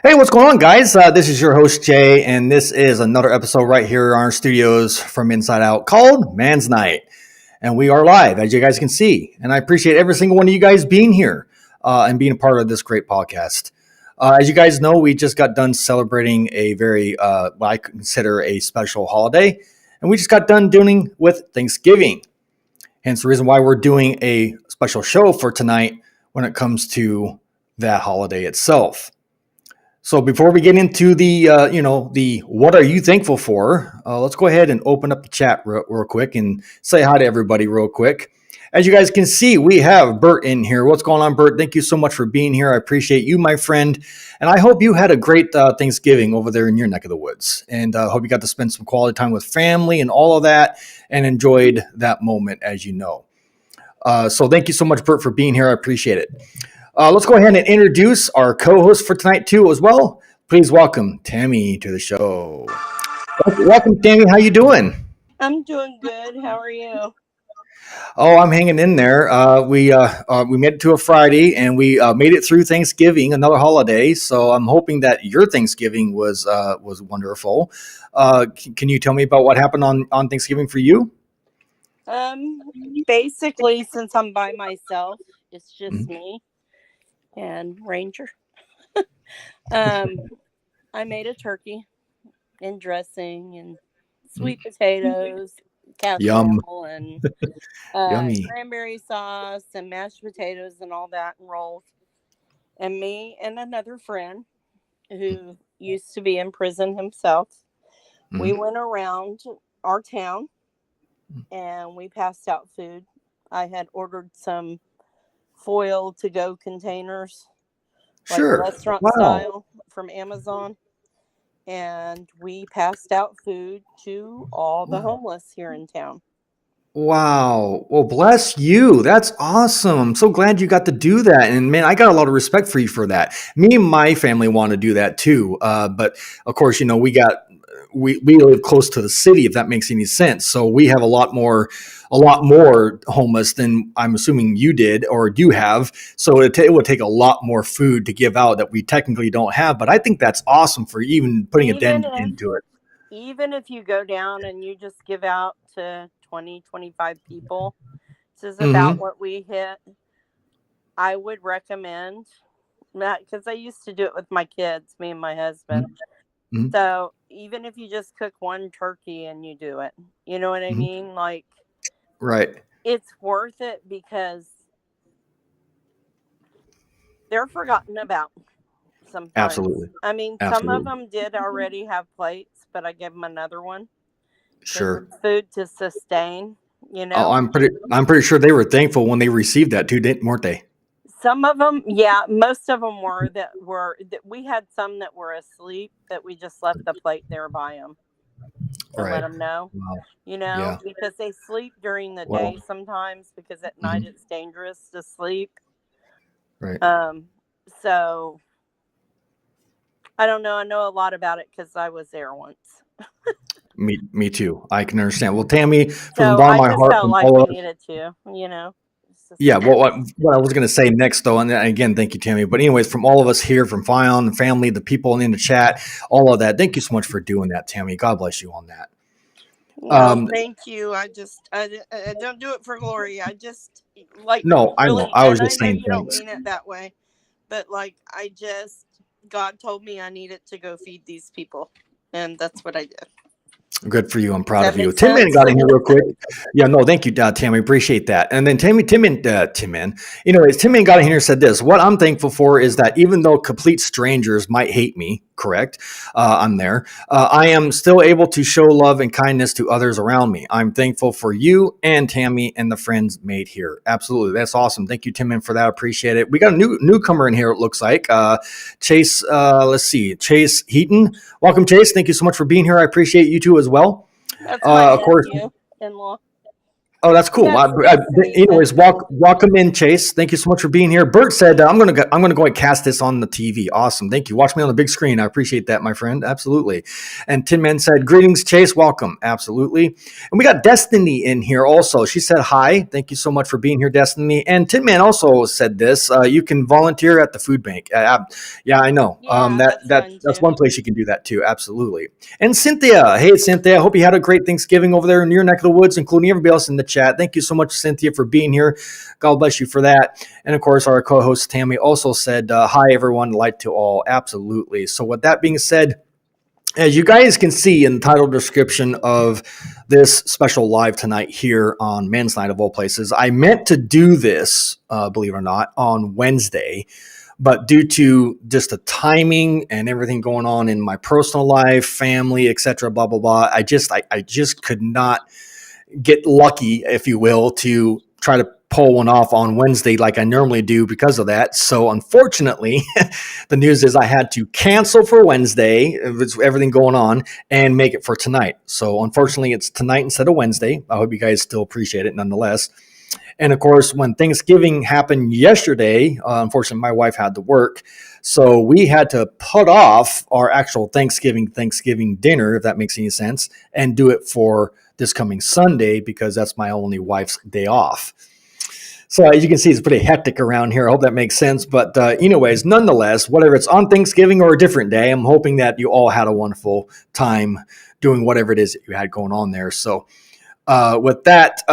Hey, what's going on, guys? This is your host, Jay, and this is another episode right here in our studios from Inside Out called Man's Night. And we are live, as you guys can see. And I appreciate every single one of you guys being here and being a part of this great podcast. As you guys know, we just got done celebrating a very, what I consider a special holiday. And we just got done dealing with Thanksgiving. Hence the reason why we're doing a special show for tonight when it comes to that holiday itself. So before we get into the what are you thankful for, let's go ahead and open up the chat real quick and say hi to everybody real quick. As you guys can see, we have Bert in here. What's going on, Bert? Thank you so much for being here. I appreciate you, my friend. And I hope you had a great Thanksgiving over there in your neck of the woods. And I hope you got to spend some quality time with family and all of that and enjoyed that moment, as you know. So thank you so much, Bert, for being here. I appreciate it. Let's go ahead and introduce our co-host for tonight, too, as well. Please welcome Tammy to the show. Welcome, Tammy. How you doing? I'm doing good. How are you? Oh, I'm hanging in there. We made it to a Friday, and we made it through Thanksgiving, another holiday. So I'm hoping that your Thanksgiving was wonderful. Can you tell me about what happened on Thanksgiving for you? Basically, since I'm by myself, it's just me and Ranger. I made a turkey and dressing and sweet potatoes, casserole, and cranberry sauce and mashed potatoes and all that and rolls. And me and another friend who used to be in prison himself, we went around our town and we passed out food. I had ordered some foil to-go containers, like restaurant style from Amazon, and we passed out food to all the homeless here in town. Wow. Well, bless you. That's awesome. I'm so glad you got to do that. And man, I got a lot of respect for you for that. Me and my family want to do that too. But of course, you know, we live close to the city, if that makes any sense. So we have a lot more homeless than I'm assuming you did or do have. So it would take a lot more food to give out that we technically don't have. But I think that's awesome for even putting a dent into it. Even if you go down and you just give out to 20, 25 people, this is about what we hit. I would recommend that because I used to do it with my kids, me and my husband. So even if you just cook one turkey and you do it, you know what I mean? Like, right. It's worth it because they're forgotten about sometimes. Absolutely. I mean, some of them did already have plates, but I gave them another one. Sure. Food to sustain, you know. Oh, I'm pretty sure they were thankful when they received that too, weren't they? Some of them, yeah, most of them were. We had some that were asleep that we just left the plate there by them to let them know, you know, because they sleep during the day sometimes because at night it's dangerous to sleep. Right. So I don't know. I know a lot about it because I was there once. Me too. I can understand. Well, Tammy, from So the bottom I of my just heart, felt from like all we of needed to, you know. yeah, what I was going to say next, though, and again, thank you, Tammy. But anyways, from all of us here, from Fion, the family, the people in the chat, all of that, thank you so much for doing that, Tammy. God bless you on that. No, thank you. I don't do it for glory. I just like. No, I really, know. I was and just I know saying you don't thanks. mean it that way, but like God told me I needed to go feed these people, and that's what I did. Good for you. I'm proud of you. Tim Man got in here real quick. Yeah, no, thank you, Tammy. Appreciate that. And then Tim Man, anyways, Tim Man got in here and said this. What I'm thankful for is that even though complete strangers might hate me, correct. I'm there. I am still able to show love and kindness to others around me. I'm thankful for you and Tammy and the friends made here. Absolutely. That's awesome. Thank you, Tim, for that. I appreciate it. We got a newcomer in here, it looks like. Chase, let's see, Chase Heaton. Welcome, Chase. Thank you so much for being here. I appreciate you too as well. That's my of course. In-law. Oh, that's cool. Anyways, welcome in, Chase. Thank you so much for being here. Bert said, "I'm gonna go and cast this on the TV." Awesome, thank you. Watch me on the big screen. I appreciate that, my friend. Absolutely. And Tin Man said, "Greetings, Chase. Welcome." Absolutely. And we got Destiny in here also. She said, "Hi. Thank you so much for being here, Destiny." And Tin Man also said this: "You can volunteer at the food bank." Yeah, I know. That's one place you can do that too. Absolutely. And Cynthia, hey Cynthia, I hope you had a great Thanksgiving over there in your neck of the woods, including everybody else in the chat. Thank you so much, Cynthia, for being here. God bless you for that. And of course, our co-host Tammy also said, "Hi everyone, light to all." Absolutely. So with that being said, as you guys can see in the title description of this special live tonight here on Men's Night of all places, I meant to do this, believe it or not, on Wednesday. But due to just the timing and everything going on in my personal life, family, etc., blah blah blah, I just could not get lucky, if you will, to try to pull one off on Wednesday like I normally do because of that. So unfortunately, the news is I had to cancel for Wednesday, with everything going on, and make it for tonight. So unfortunately, it's tonight instead of Wednesday. I hope you guys still appreciate it nonetheless. And of course, when Thanksgiving happened yesterday, unfortunately, my wife had to work. So we had to put off our actual Thanksgiving dinner, if that makes any sense, and do it for this coming Sunday because that's my only wife's day off. So as you can see, it's pretty hectic around here. I hope that makes sense. But anyways, nonetheless, whether it's on Thanksgiving or a different day, I'm hoping that you all had a wonderful time doing whatever it is that you had going on there. So with that,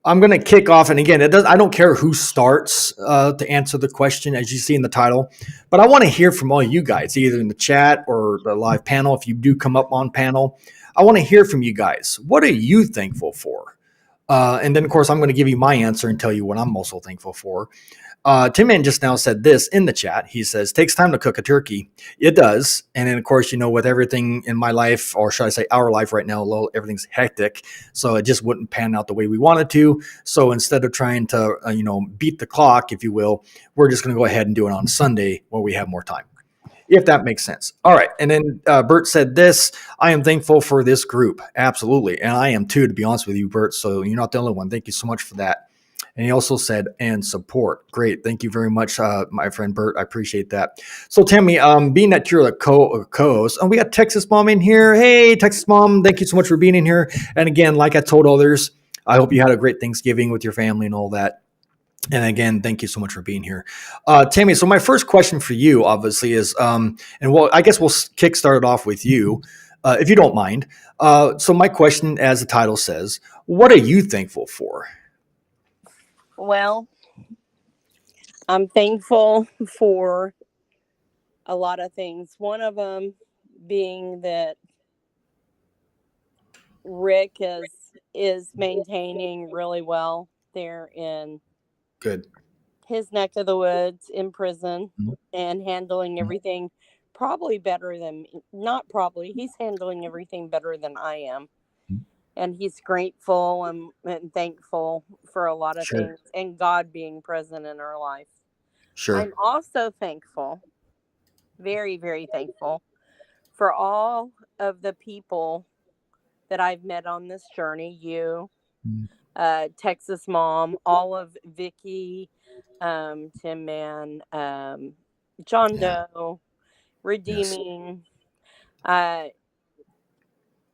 I'm going to kick off. And again, I don't care who starts to answer the question, as you see in the title. But I want to hear from all you guys, either in the chat or the live panel. If you do come up on panel, I want to hear from you guys. What are you thankful for? And then, of course, I'm going to give you my answer and tell you what I'm also thankful for. Tim Man just now said this in the chat. He says, "Takes time to cook a turkey." It does. And then, of course, with everything in my life, or should I say our life right now, everything's hectic. So it just wouldn't pan out the way we wanted to. So instead of trying to, beat the clock, if you will, we're just going to go ahead and do it on Sunday where we have more time, if that makes sense. All right. And then Bert said this: "I am thankful for this group." Absolutely. And I am too, to be honest with you, Bert. So you're not the only one. Thank you so much for that. And he also said, "and support." Great. Thank you very much, my friend Bert. I appreciate that. So Tammy, being that you're the co-host, and we got Texas Mom in here. Hey, Texas Mom. Thank you so much for being in here. And again, like I told others, I hope you had a great Thanksgiving with your family and all that. And again, thank you so much for being here. Tammy, so my first question for you, obviously, is, I guess we'll kickstart it off with you, if you don't mind. So my question, as the title says, what are you thankful for? Well, I'm thankful for a lot of things. One of them being that Rick is maintaining really well there in his neck of the woods in prison, and handling everything probably better than, not probably, he's handling everything better than I am. And he's grateful and thankful for a lot of things, and God being present in our life. Sure. I'm also thankful, very, very thankful, for all of the people that I've met on this journey. You, Texas Mom, all of Vicky, Tim Man, John Doe, Redeeming,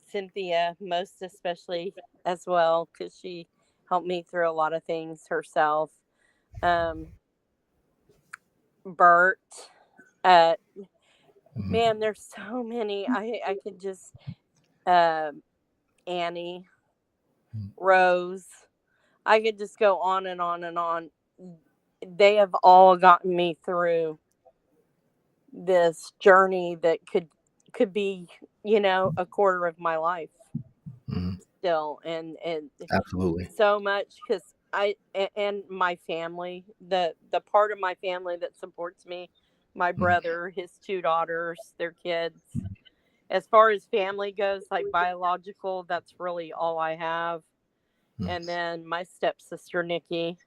Cynthia, most especially as well, because she helped me through a lot of things herself. Bert, man, there's so many. I could just, Annie, Rose, I could just go on and on and on. They have all gotten me through this journey that could be, a quarter of my life still. And absolutely so much, because I and my family, the part of my family that supports me my brother, his 2 daughters, their kids. As far as family goes, like biological, that's really all I have. And then my stepsister, Nikki.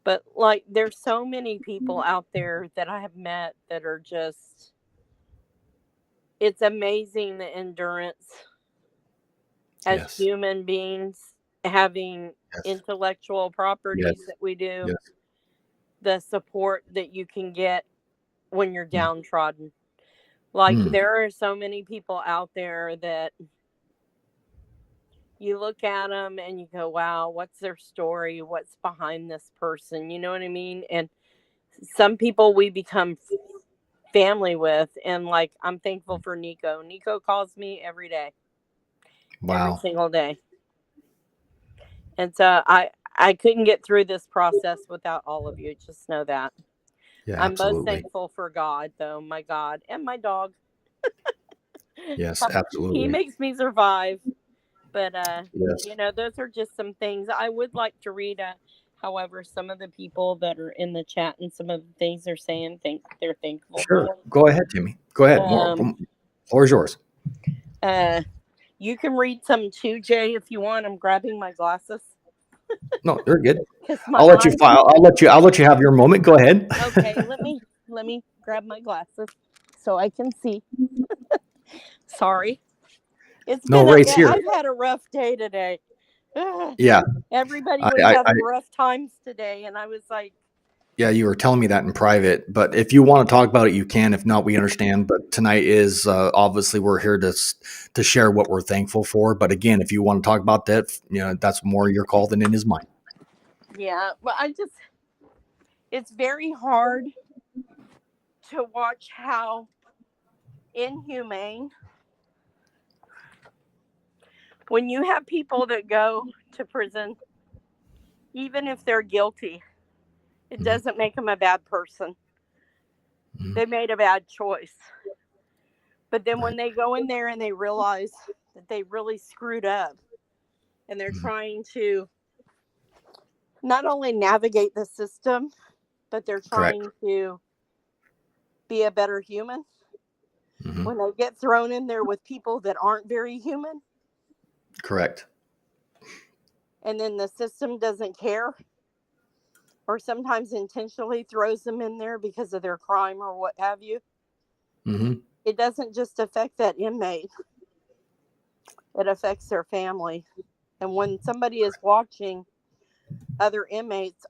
But like, there's so many people out there that I have met that are just, it's amazing the endurance as human beings, having intellectual properties that we do, the support that you can get when you're downtrodden. Like, there are so many people out there that you look at them and you go, wow, what's their story? What's behind this person? You know what I mean? And some people we become family with. And like, I'm thankful for Nico. Nico calls me every day. Wow. Every single day. And so I couldn't get through this process without all of you. Just know that. Yeah, I'm absolutely. most thankful for God, though, my God, and my dog. Yes, absolutely. He makes me survive. But, you know, those are just some things I would like to read. However, some of the people that are in the chat and some of the things they're saying, they're thankful. Sure. Go ahead, Timmy. Go ahead. Floor is yours. You can read some too, Jay, if you want. I'm grabbing my glasses. No, you're good. I'll let you file. I'll let you have your moment. Go ahead. Okay, let me grab my glasses so I can see. Sorry. It's no race here. I've had a rough day today. Yeah. Everybody was having rough times today, and I was like, yeah, you were telling me that in private, but if you want to talk about it, you can. If not, we understand. But tonight is obviously we're here to share what we're thankful for. But again, if you want to talk about that, you know, that's more your call than in his mind. Yeah, well, it's very hard to watch how inhumane when you have people that go to prison, even if they're guilty, it doesn't make them a bad person. They made a bad choice. But then when they go in there and they realize that they really screwed up and they're trying to not only navigate the system, but they're trying to be a better human. When they get thrown in there with people that aren't very human. Correct. And then the system doesn't care, or sometimes intentionally throws them in there because of their crime or what have you. It doesn't just affect that inmate. It affects their family. And when somebody is watching other inmates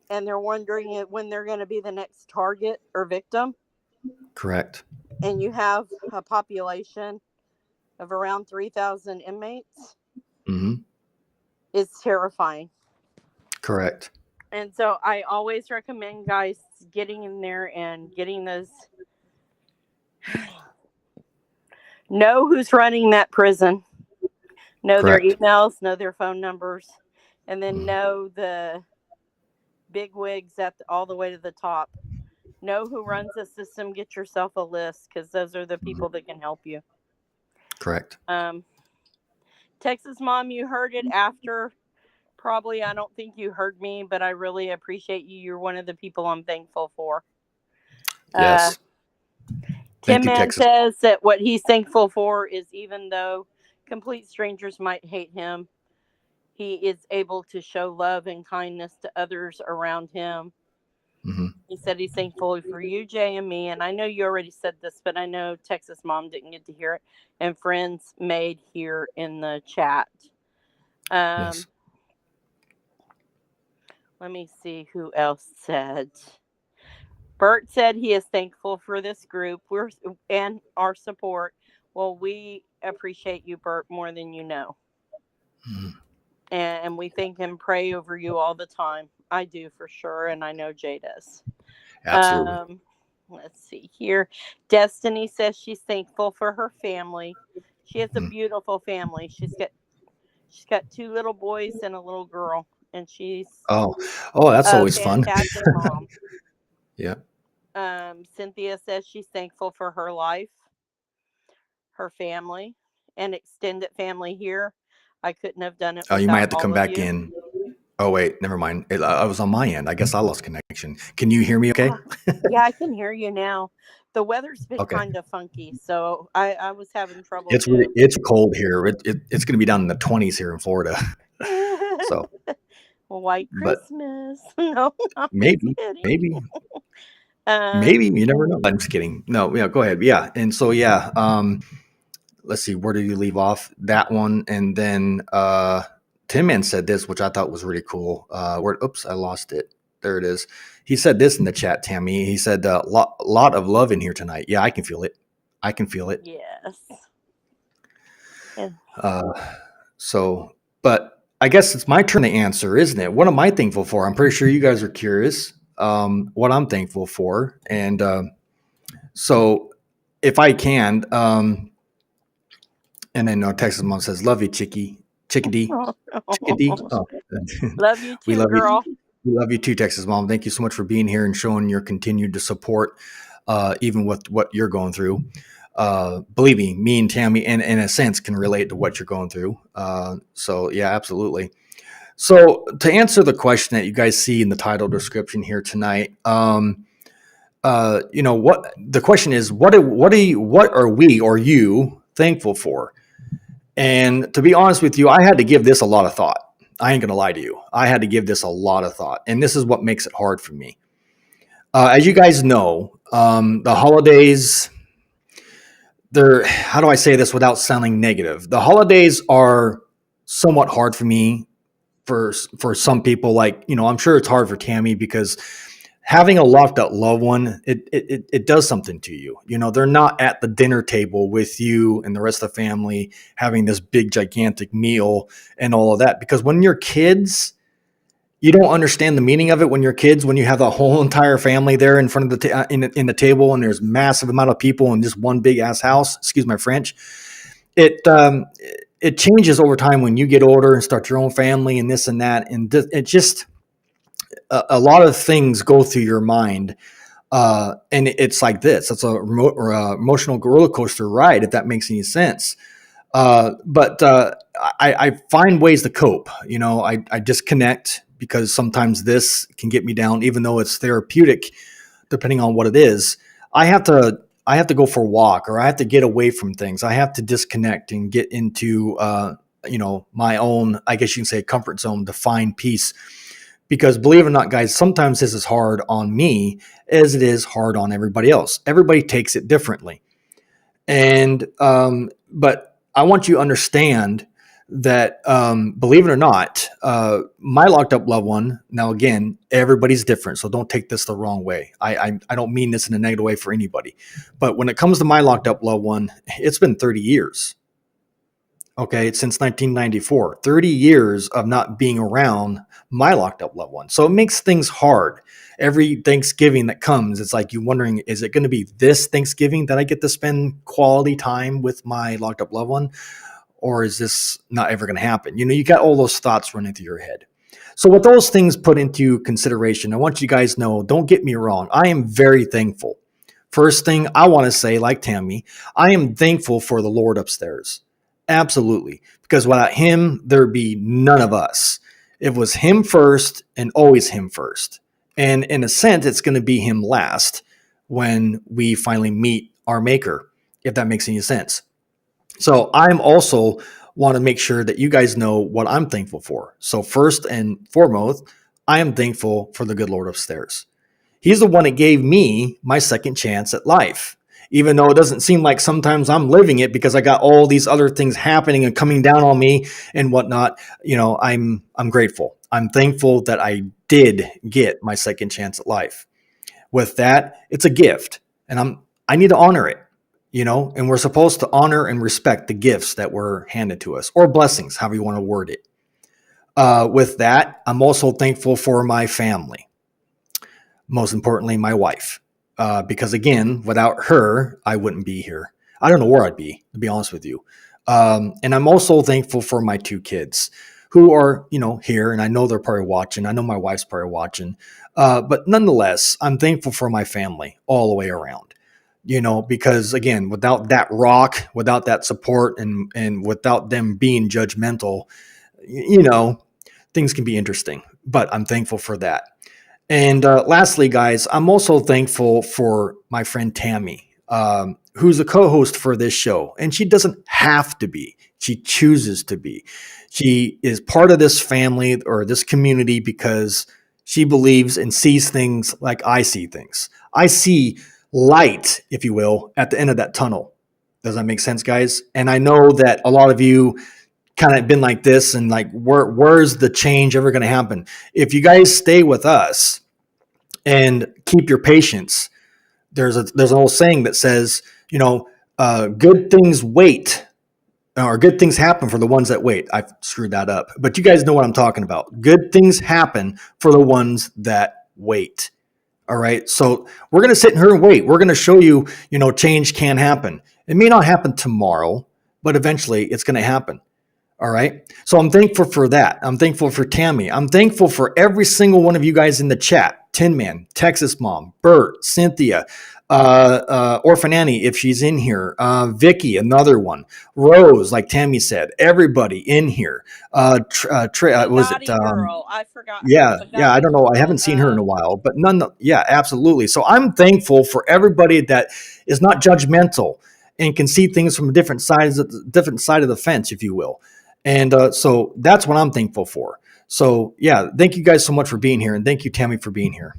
and they're wondering when they're going to be the next target or victim. Correct. And you have a population of around 3,000 inmates. It's terrifying. Correct. And so I always recommend guys getting in there and getting those. Know who's running that prison. Know their emails, know their phone numbers, and then know the big wigs all the way to the top. Know who runs the system. Get yourself a list, because those are the people that can help you. Correct. Texas Mom, you heard it after. Probably, I don't think you heard me, but I really appreciate you. You're one of the people I'm thankful for. Yes. Tim Man says that what he's thankful for is, even though complete strangers might hate him, he is able to show love and kindness to others around him. He said he's thankful for you, Jay, and me. And I know you already said this, but I know Texas Mom didn't get to hear it. And friends made here in the chat. Yes. Let me see who else said. Bert said he is thankful for this group and our support. Well, we appreciate you, Bert, more than you know. And we think and pray over you all the time. I do, for sure, and I know Jay does. Absolutely. Let's see here. Destiny says she's thankful for her family. She has a beautiful family. She's got 2 little boys and a little girl, and she's that's always fun. Fantastic mom. Yeah. Cynthia says she's thankful for her life, her family, and extended family here. I couldn't have done it. You might have to come back in. Oh, wait, never mind. I was on my end. I guess I lost connection. Can you hear me okay? Yeah, I can hear you now. The weather's been Okay. kind of funky, so I was having trouble It's too. it's cold here. It's going to be down in the 20s here in Florida. So, White but Christmas. No, I'm maybe, kidding. maybe you never know. I'm just kidding. No, yeah, go ahead. Yeah, and so yeah, let's see, where did you leave off? That one, and then Tin Man said this, which I thought was really cool. Oops, I lost it. There it is. He said this in the chat, Tammy. He said, lot of love in here tonight. Yeah, I can feel it. I can feel it. Yes. So, but I guess it's my turn to answer, isn't it? What am I thankful for? I'm pretty sure you guys are curious what I'm thankful for. And so if I can, and then Texas Mom says, love you, chickadee. Chickadee. Oh. Love you too, girl. We love you too, Texas Mom. Thank you so much for being here and showing your continued support, even with what you're going through. Believe me and Tammy, in a sense, can relate to what you're going through. So yeah, absolutely. So to answer the question that you guys see in the title description here tonight, what the question is, what are we or you thankful for? And to be honest with you, I had to give this a lot of thought. I ain't gonna lie to you. I had to give this a lot of thought, and this is what makes it hard for me. As you guys know, the holidays. How do I say this without sounding negative? The holidays are somewhat hard for me for some people. Like, I'm sure it's hard for Tammy because having a locked up loved one, it does something to you. They're not at the dinner table with you and the rest of the family having this big, gigantic meal and all of that. Because when you're kids, you don't understand the meaning of it when you're kids, when you have the whole entire family there in front of the in the table, and there's massive amount of people in just one big ass house. Excuse my French. It changes over time when you get older and start your own family and this and that, and it just a lot of things go through your mind, and it's like this. It's a emotional roller coaster ride, if that makes any sense. But I find ways to cope. I disconnect because sometimes this can get me down, even though it's therapeutic, depending on what it is. I have to go for a walk, or I have to get away from things. I have to disconnect and get into, my own, I guess you can say, comfort zone to find peace. Because believe it or not, guys, sometimes this is hard on me as it is hard on everybody else. Everybody takes it differently. And, but I want you to understand that, believe it or not, my locked up loved one, now again, everybody's different, so don't take this the wrong way. I don't mean this in a negative way for anybody. But when it comes to my locked up loved one, it's been 30 years. Okay, it's since 1994, 30 years of not being around my locked up loved one. So it makes things hard. Every Thanksgiving that comes, it's like you wondering, is it going to be this Thanksgiving that I get to spend quality time with my locked up loved one? Or is this not ever going to happen? You got all those thoughts running through your head. So with those things put into consideration, I want you guys to know, don't get me wrong, I am very thankful. First thing I want to say, like Tammy, I am thankful for the Lord upstairs. Absolutely. Because without him, there'd be none of us. It was him first and always him first. And in a sense, it's going to be him last when we finally meet our maker, if that makes any sense. So I'm also want to make sure that you guys know what I'm thankful for. So first and foremost, I am thankful for the good Lord upstairs. He's the one that gave me my second chance at life. Even though it doesn't seem like sometimes I'm living it because I got all these other things happening and coming down on me and whatnot, I'm grateful. I'm thankful that I did get my second chance at life. With that, it's a gift, and I need to honor it, and we're supposed to honor and respect the gifts that were handed to us, or blessings, however you want to word it. With that, I'm also thankful for my family. Most importantly, my wife. Because again, without her, I wouldn't be here. I don't know where I'd be, to be honest with you. And I'm also thankful for my two kids who are, here, and I know they're probably watching. I know my wife's probably watching. But nonetheless, I'm thankful for my family all the way around, because again, without that rock, without that support, and without them being judgmental, things can be interesting. but I'm thankful for that. And lastly, guys, I'm also thankful for my friend Tammy, who's a co-host for this show, and she doesn't have to be. She chooses to be. She is part of this family or this community because she believes and sees things like I see things. I see light, if you will, at the end of that tunnel. Does that make sense, guys? And I know that a lot of you kind of been like this and like, where's the change ever going to happen? If you guys stay with us and keep your patience, there's an old saying that says, good things wait, or good things happen for the ones that wait. I screwed that up, but you guys know what I'm talking about. Good things happen for the ones that wait. All right. So we're going to sit here and wait. We're going to show you, change can happen. It may not happen tomorrow, but eventually it's going to happen. All right. So I'm thankful for that. I'm thankful for Tammy. I'm thankful for every single one of you guys in the chat. Tin Man, Texas Mom, Bert, Cynthia, Orphan Annie, if she's in here, Vicky, another one, Rose, like Tammy said, everybody in here. Was it? Girl. I forgot. Yeah. I don't know. I haven't seen her in a while, but yeah, absolutely. So I'm thankful for everybody that is not judgmental and can see things from different side of the fence, if you will. And so that's what I'm thankful for. So, yeah, thank you guys so much for being here. And thank you, Tammy, for being here.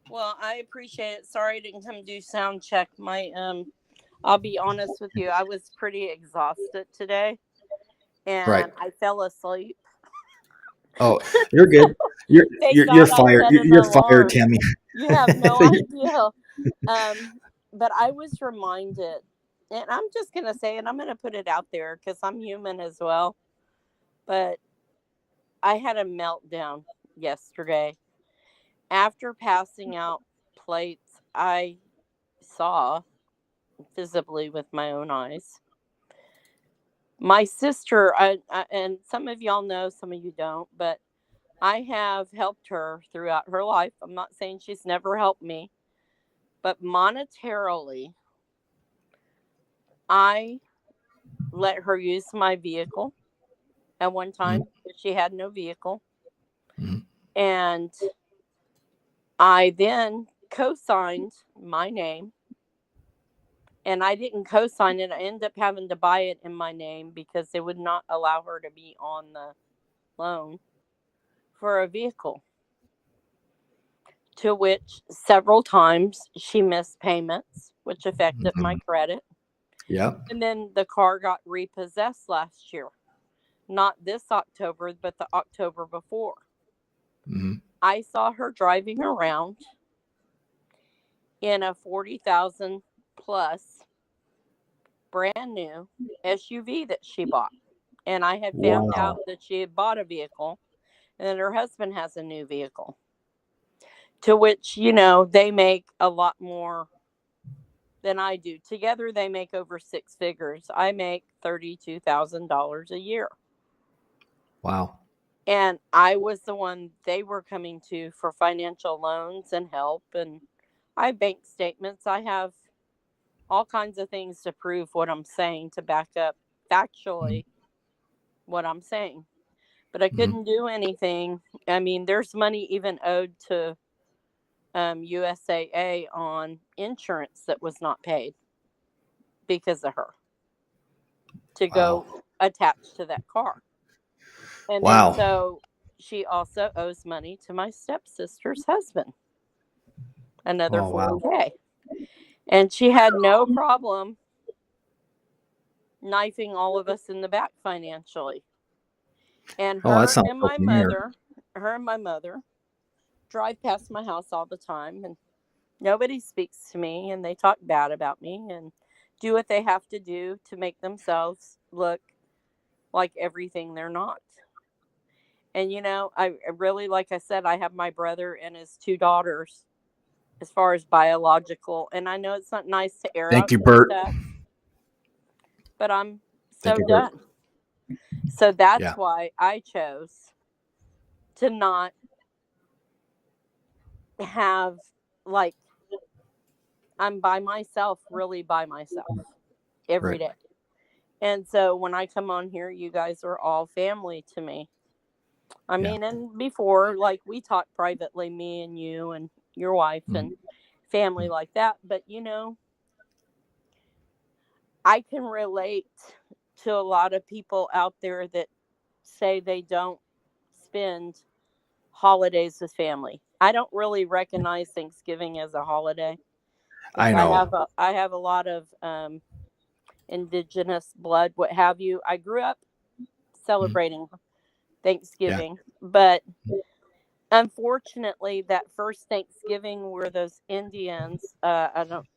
Well, I appreciate it. Sorry I didn't come do sound check. I'll be honest with you. I was pretty exhausted today. And right. I fell asleep. Oh, you're good. You're fired. You're fired, Tammy. You have no idea. But I was reminded, and I'm just going to say it, I'm going to put it out there because I'm human as well. But I had a meltdown yesterday. After passing out plates, I saw visibly with my own eyes. My sister, and some of y'all know, some of you don't, but I have helped her throughout her life. I'm not saying she's never helped me, but monetarily, I let her use my vehicle at one time. Mm-hmm. She had no vehicle. Mm-hmm. And I then co-signed my name. And I didn't co-sign it. I ended up having to buy it in my name because they would not allow her to be on the loan for a vehicle. To which several times she missed payments, which affected my credit. Yeah. And then the car got repossessed last year. Not this October, but the October before. Mm-hmm. I saw her driving around in a $40,000 plus brand new SUV that she bought. And I had found out that she had bought a vehicle and that her husband has a new vehicle. To which, they make a lot more than I do. Together, they make over six figures. I make $32,000 a year. Wow. And I was the one they were coming to for financial loans and help. And I have bank statements. I have all kinds of things to prove what I'm saying, to back up factually what I'm saying. But I couldn't do anything. I mean, there's money even owed to USAA on insurance that was not paid because of her to go attached to that car. And then so she also owes money to my stepsister's husband, another $4K. And she had no problem knifing all of us in the back financially. And her and my mother drive past my house all the time, and nobody speaks to me, and they talk bad about me and do what they have to do to make themselves look like everything they're not. And, I really, like I said, I have my brother and his two daughters as far as biological. And I know it's not nice to air out. Thank you, Bert. Stuff, but I'm so done. Bert. So that's why I chose to not have, I'm by myself, really by myself every day. And so when I come on here, you guys are all family to me. I mean, and before, like, we talked privately, me and you and your wife and family like that. But, I can relate to a lot of people out there that say they don't spend holidays with family. I don't really recognize Thanksgiving as a holiday. I know. I have a lot of indigenous blood, what have you. I grew up celebrating Thanksgiving, but unfortunately, that first Thanksgiving were those Indians. I won't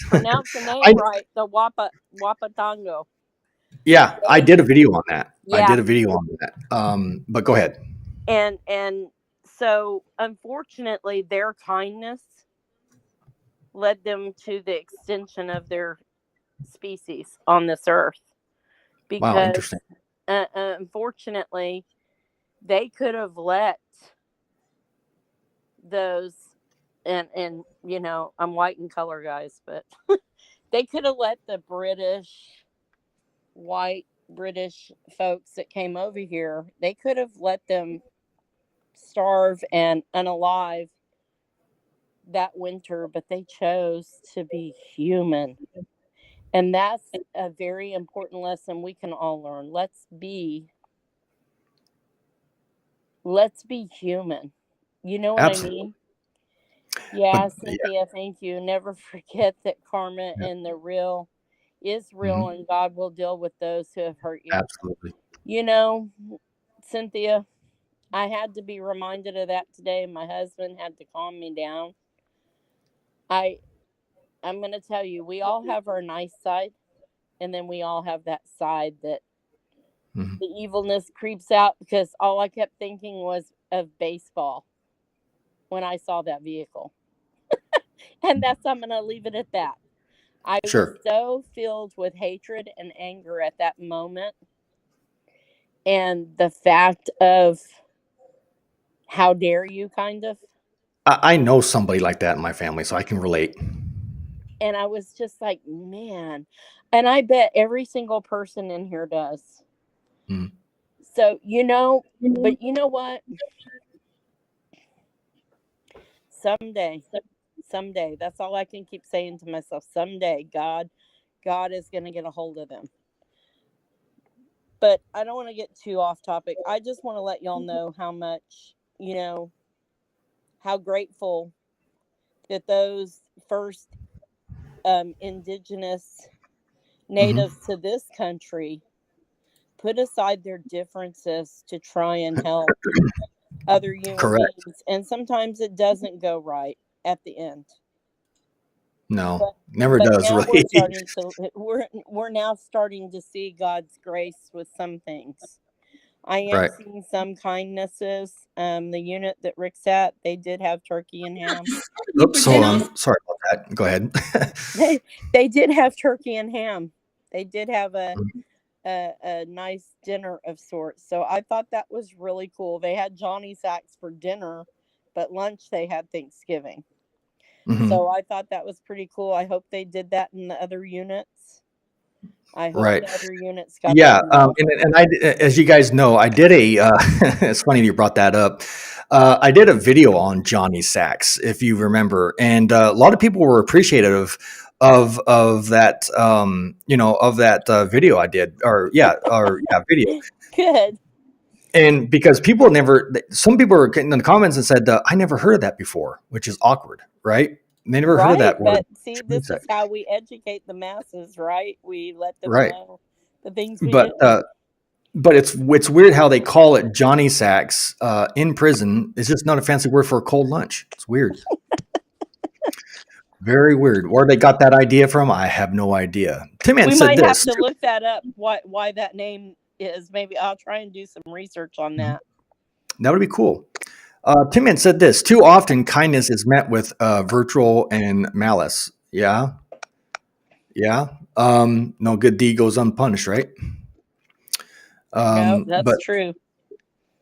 pronounce the name right. The Wapatongo. Yeah, I did a video on that. But go ahead. And so, unfortunately, their kindness led them to the extension of their species on this earth. Because, wow, interesting. Unfortunately, they could have let those, and I'm white in color, guys, but they could have let the white British folks that came over here, they could have let them starve and unalive that winter, but they chose to be human. And that's a very important lesson we can all learn. Let's be human. You know what Absolutely. I mean? Yeah, Cynthia, thank you. Never forget that karma and the real is real, and God will deal with those who have hurt you. Absolutely. Cynthia, I had to be reminded of that today. My husband had to calm me down. I'm going to tell you, we all have our nice side, and then we all have that side that the evilness creeps out, because all I kept thinking was of baseball when I saw that vehicle. And I'm going to leave it at that. I was so filled with hatred and anger at that moment. And the fact of, how dare you, kind of. I know somebody like that in my family, so I can relate. And I was just like, man. And I bet every single person in here does. So, but you know what? Someday, that's all I can keep saying to myself. Someday, God is going to get a hold of them. But I don't want to get too off topic. I just want to let y'all know how much, how grateful that those first indigenous natives to this country put aside their differences to try and help other human beings. And sometimes it doesn't go right at the end. No, never does, really. We're now starting to see God's grace with some things. I am seeing some kindnesses. The unit that Rick's at, they did have turkey and ham. Oops, hold on. Sorry about that. Go ahead. They did have turkey and ham. They did have a nice dinner of sorts. So I thought that was really cool. They had Johnny Sacks for dinner, but lunch they had Thanksgiving. So I thought that was pretty cool. I hope they did that in the other units. I hope the other units got that. And I, as you guys know, I did it's funny you brought that up. I did a video on Johnny Sacks, if you remember, and a lot of people were appreciative of that, of that video I did, video. Good. And because some people were in the comments and said, I never heard of that before, which is awkward, right? And they never heard of that word. But see, this is how we educate the masses, right? We let them know the things we do. But it's weird how they call it Johnny Sacks in prison. It's just not a fancy word for a cold lunch. It's weird. Very weird. Where they got that idea from, I have no idea. Tim Ann said this. We might have to look that up, why that name is. Maybe I'll try and do some research on that. That would be cool. Tim Ann said this: too often kindness is met with vitriol and malice. Yeah. No good deed goes unpunished, right? No, that's true.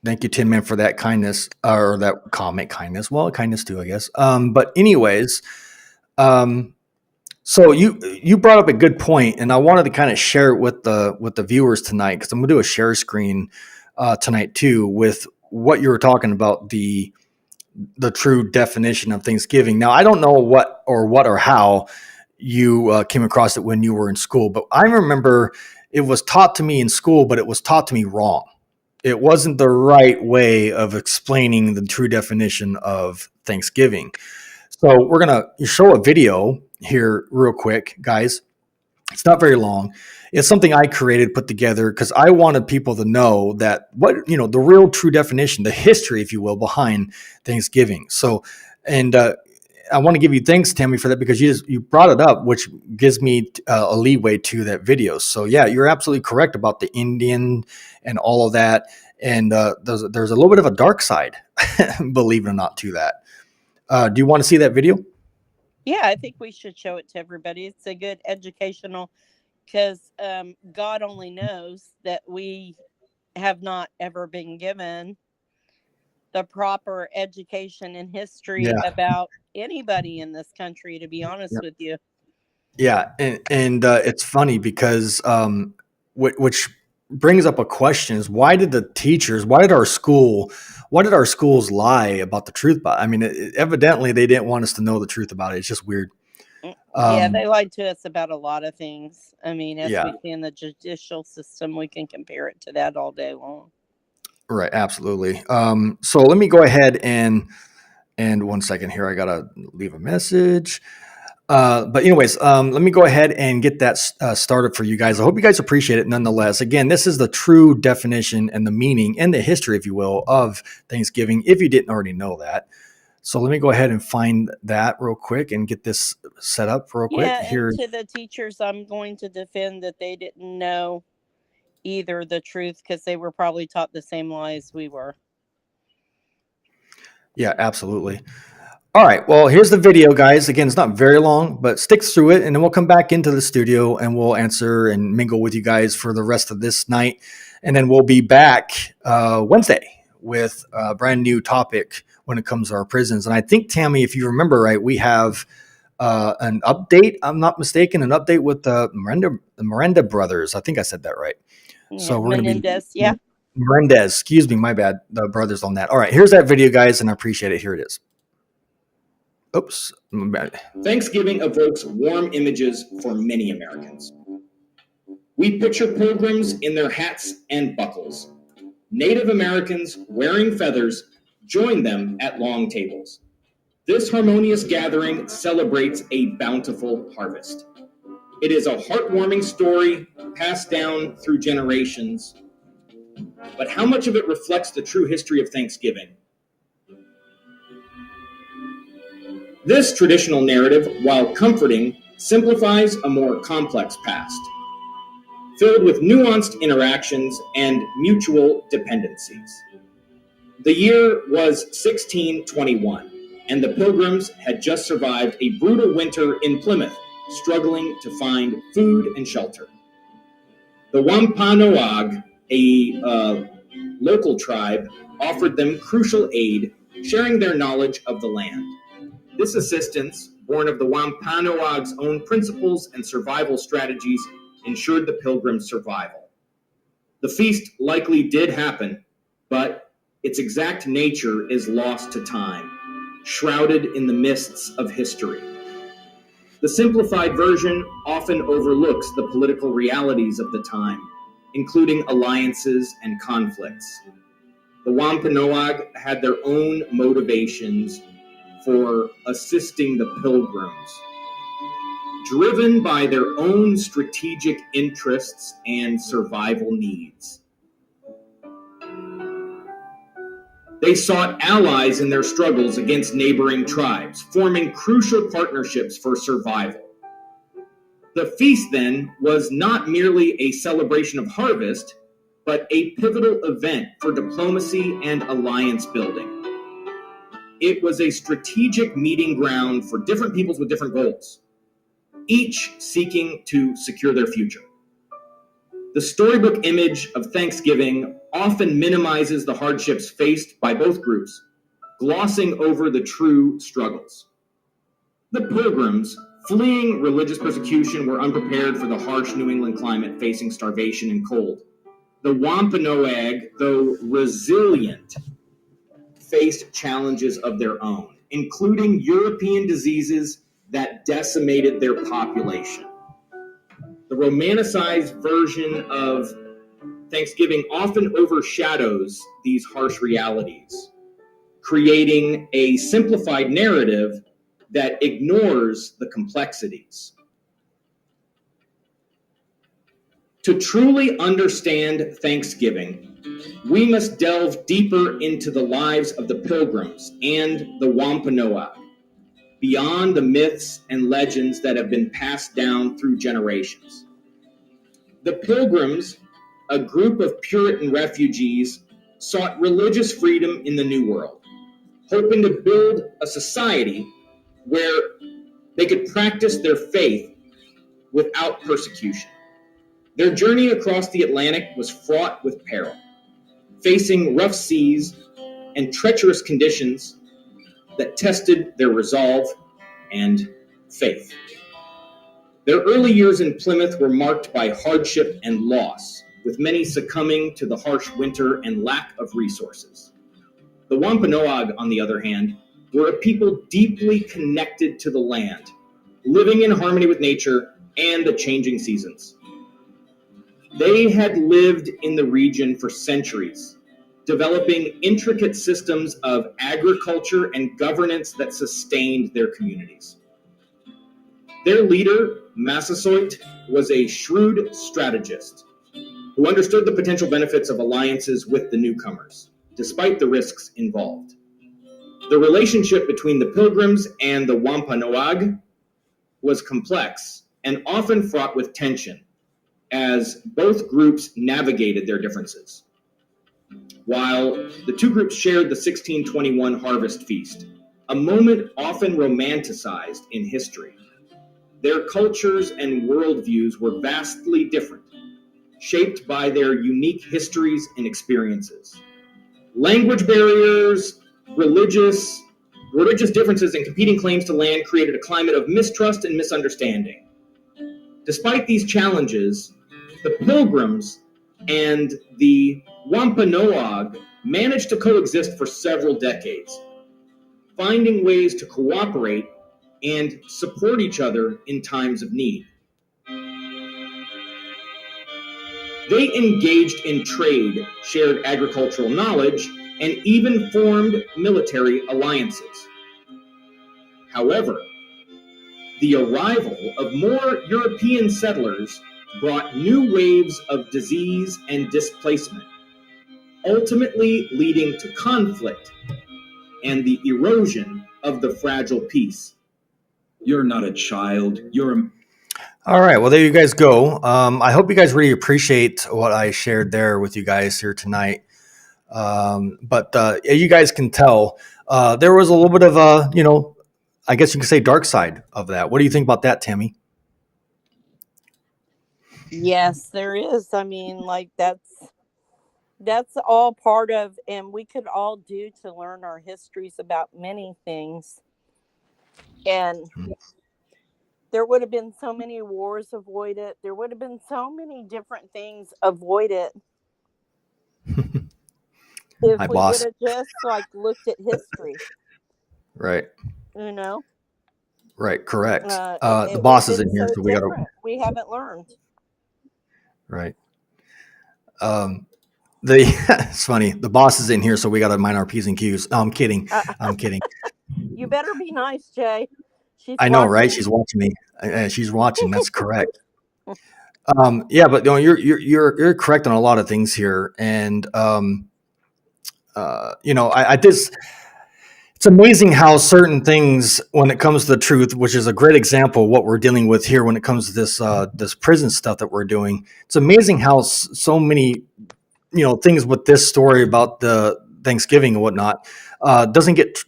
Thank you, Tim Ann, for that kindness, or that comment kindness. Well, kindness too, I guess. But anyways, so you brought up a good point, and I wanted to kind of share it with the viewers tonight, because I'm gonna do a share screen tonight too with what you were talking about, the true definition of Thanksgiving. Now, I don't know what or how you came across it when you were in school, but I remember it was taught to me in school, but it was taught to me wrong. It wasn't the right way of explaining the true definition of Thanksgiving. So we're going to show a video here real quick, guys. It's not very long. It's something I created, put together, because I wanted people to know that the real true definition, the history, if you will, behind Thanksgiving. So, and I want to give you thanks, Tammy, for that, because you brought it up, which gives me a leeway to that video. So yeah, you're absolutely correct about the Indian and all of that. And there's a little bit of a dark side, believe it or not, to that. Do you want to see that video? Yeah, I think we should show it to everybody. It's a good educational, because God only knows that we have not ever been given the proper education and history about anybody in this country, to be honest with you. Yeah, and it's funny because which brings up a question is, why did our schools lie about the truth? I mean, evidently they didn't want us to know the truth about it. It's just weird. Yeah, they lied to us about a lot of things. I mean, as we see in the judicial system, we can compare it to that all day long. Right, absolutely. So let me go ahead and 1 second here. I gotta leave a message. But anyways, let me go ahead and get that started for you guys. I hope you guys appreciate it nonetheless. Again, this is the true definition and the meaning and the history, if you will, of Thanksgiving, if you didn't already know that. So let me go ahead and find that real quick and get this set up real quick. Here. And to the teachers, I'm going to defend that they didn't know either the truth, because they were probably taught the same lies we were. Yeah, absolutely. All right, well, here's the video, guys. Again, it's not very long, but stick through it, and then we'll come back into the studio and we'll answer and mingle with you guys for the rest of this night. And then we'll be back Wednesday with a brand new topic when it comes to our prisons. And I think, Tammy, if you remember right, we have an update, I'm not mistaken, an update with the Miranda brothers. I think I said that right. Yeah, so we're going to be Menendez, excuse me, my bad, the brothers on that. All right, here's that video, guys, and I appreciate it. Here it is. Oops. Thanksgiving evokes warm images for many Americans. We picture pilgrims in their hats and buckles. Native Americans wearing feathers join them at long tables. This harmonious gathering celebrates a bountiful harvest. It is a heartwarming story passed down through generations. But how much of it reflects the true history of Thanksgiving? This traditional narrative, while comforting, simplifies a more complex past, filled with nuanced interactions and mutual dependencies. The year was 1621, and the Pilgrims had just survived a brutal winter in Plymouth, struggling to find food and shelter. The Wampanoag, a local tribe, offered them crucial aid, sharing their knowledge of the land. This assistance, born of the Wampanoag's own principles and survival strategies, ensured the Pilgrims' survival. The feast likely did happen, but its exact nature is lost to time, shrouded in the mists of history. The simplified version often overlooks the political realities of the time, including alliances and conflicts. The Wampanoag had their own motivations for assisting the Pilgrims, driven by their own strategic interests and survival needs. They sought allies in their struggles against neighboring tribes, forming crucial partnerships for survival. The feast, then, was not merely a celebration of harvest, but a pivotal event for diplomacy and alliance building. It was a strategic meeting ground for different peoples with different goals, each seeking to secure their future. The storybook image of Thanksgiving often minimizes the hardships faced by both groups, glossing over the true struggles. The Pilgrims, fleeing religious persecution, were unprepared for the harsh New England climate, facing starvation and cold. The Wampanoag, though resilient, faced challenges of their own, including European diseases that decimated their population. The romanticized version of Thanksgiving often overshadows these harsh realities, creating a simplified narrative that ignores the complexities. To truly understand Thanksgiving, we must delve deeper into the lives of the Pilgrims and the Wampanoag, beyond the myths and legends that have been passed down through generations. The Pilgrims, a group of Puritan refugees, sought religious freedom in the New World, hoping to build a society where they could practice their faith without persecution. Their journey across the Atlantic was fraught with peril, facing rough seas and treacherous conditions that tested their resolve and faith. Their early years in Plymouth were marked by hardship and loss, with many succumbing to the harsh winter and lack of resources. The Wampanoag, on the other hand, were a people deeply connected to the land, living in harmony with nature and the changing seasons. They had lived in the region for centuries, developing intricate systems of agriculture and governance that sustained their communities. Their leader, Massasoit, was a shrewd strategist who understood the potential benefits of alliances with the newcomers, despite the risks involved. The relationship between the Pilgrims and the Wampanoag was complex and often fraught with tension, as both groups navigated their differences. While the two groups shared the 1621 Harvest Feast, a moment often romanticized in history, their cultures and worldviews were vastly different, shaped by their unique histories and experiences. Language barriers, religious differences, and competing claims to land created a climate of mistrust and misunderstanding. Despite these challenges, the Pilgrims and the Wampanoag managed to coexist for several decades, finding ways to cooperate and support each other in times of need. They engaged in trade, shared agricultural knowledge, and even formed military alliances. However, the arrival of more European settlers brought new waves of disease and displacement, ultimately leading to conflict and the erosion of the fragile peace. You're not a child. All right. Well, there you guys go. I hope you guys really appreciate what I shared there with you guys here tonight. But you guys can tell there was a little bit of a, I guess you could say dark side of that. What do you think about that, Tammy? Yes, there is. I mean, like that's all part of, and we could all do to learn our histories about many things. And there would have been so many wars avoided. There would have been so many different things avoided if Hi, we boss. would have just looked at history. Right. Right. Correct. The boss is in here, so we haven't learned. Right. It's funny. The boss is in here, so we got to mind our P's and Q's. No, I'm kidding. I'm kidding. You better be nice, Jay. I know, right? She's watching me. She's watching. That's correct. Yeah, but you're correct on a lot of things here, and it's amazing how certain things, when it comes to the truth, which is a great example of what we're dealing with here when it comes to this prison stuff that we're doing. It's amazing how so many things with this story about the Thanksgiving and whatnot doesn't get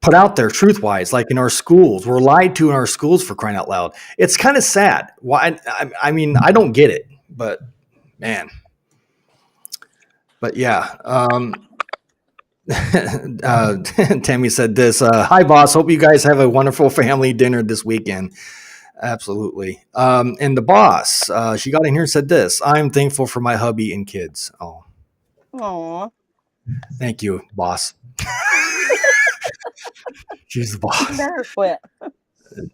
put out there truth-wise, like in our schools. We're lied to in our schools, for crying out loud. It's kind of sad. Why? I mean, I don't get it, but man. But yeah. Tammy said this. Hi, boss. Hope you guys have a wonderful family dinner this weekend. Absolutely. And the boss, she got in here and said this: "I'm thankful for my hubby and kids." Oh, Aw. thank you, boss. She's the You boss. better quit.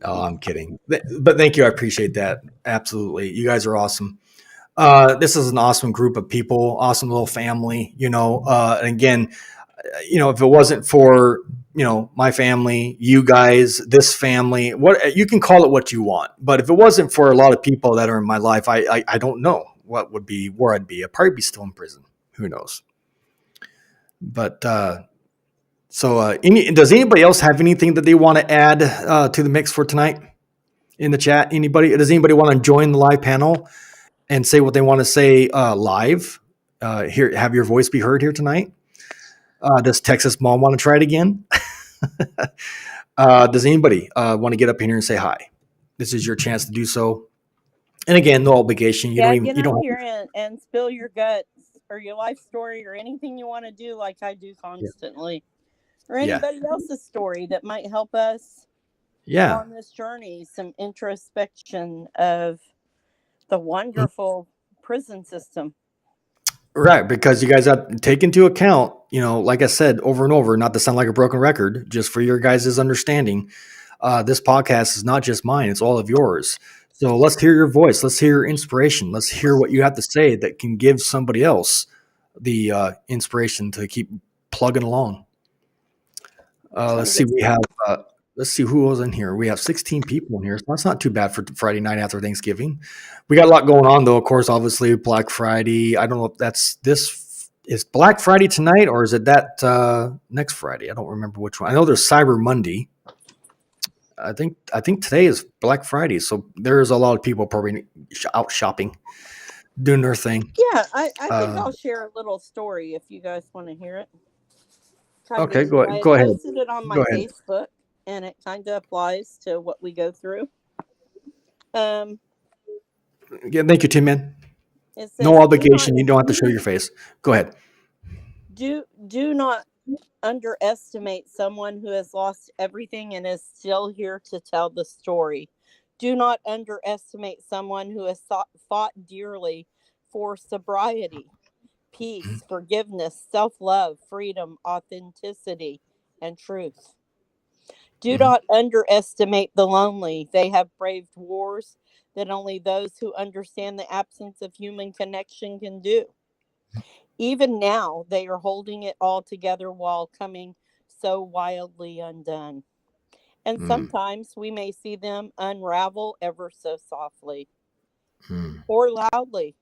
Oh, I'm kidding. But thank you. I appreciate that. Absolutely. You guys are awesome. This is an awesome group of people, awesome little family, and again, if it wasn't for, my family, you guys, this family, what you can call it what you want. But if it wasn't for a lot of people that are in my life, I don't know where I'd be. I'd probably be still in prison. Who knows? But, does anybody else have anything that they want to add to the mix for tonight in the chat? Does anybody want to join the live panel and say what they want to say live? Here, have your voice be heard here tonight. Does Texas Mom want to try it again? Does anybody want to get up in here and say hi? This is your chance to do so. And again, no obligation. You don't here and spill your guts or your life story or anything you want to do, like I do constantly, or anybody else's story that might help us on this journey. Some introspection of the wonderful prison system. Right, because you guys have to take into account, like I said over and over, not to sound like a broken record, just for your guys' understanding, this podcast is not just mine, it's all of yours. So let's hear your voice. Let's hear your inspiration. Let's hear what you have to say that can give somebody else the inspiration to keep plugging along. Let's see. Let's see who was in here. We have 16 people in here. So that's not too bad for Friday night after Thanksgiving. We got a lot going on, though. Of course, obviously, Black Friday. I don't know if is Black Friday tonight or is it that next Friday? I don't remember which one. I know there's Cyber Monday. I think today is Black Friday. So there's a lot of people probably out shopping, doing their thing. Yeah, I think I'll share a little story if you guys want to hear it. Okay, go ahead. I posted it on my Facebook, and it kind of applies to what we go through. Yeah, thank you, Tim Man. No obligation. You don't have to show your face. Go ahead. Do not underestimate someone who has lost everything and is still here to tell the story. Do not underestimate someone who has fought dearly for sobriety, peace, forgiveness, self-love, freedom, authenticity, and truth. Do not underestimate the lonely. They have braved wars that only those who understand the absence of human connection can do. Even now, they are holding it all together while coming so wildly undone. And sometimes we may see them unravel ever so softly, or loudly,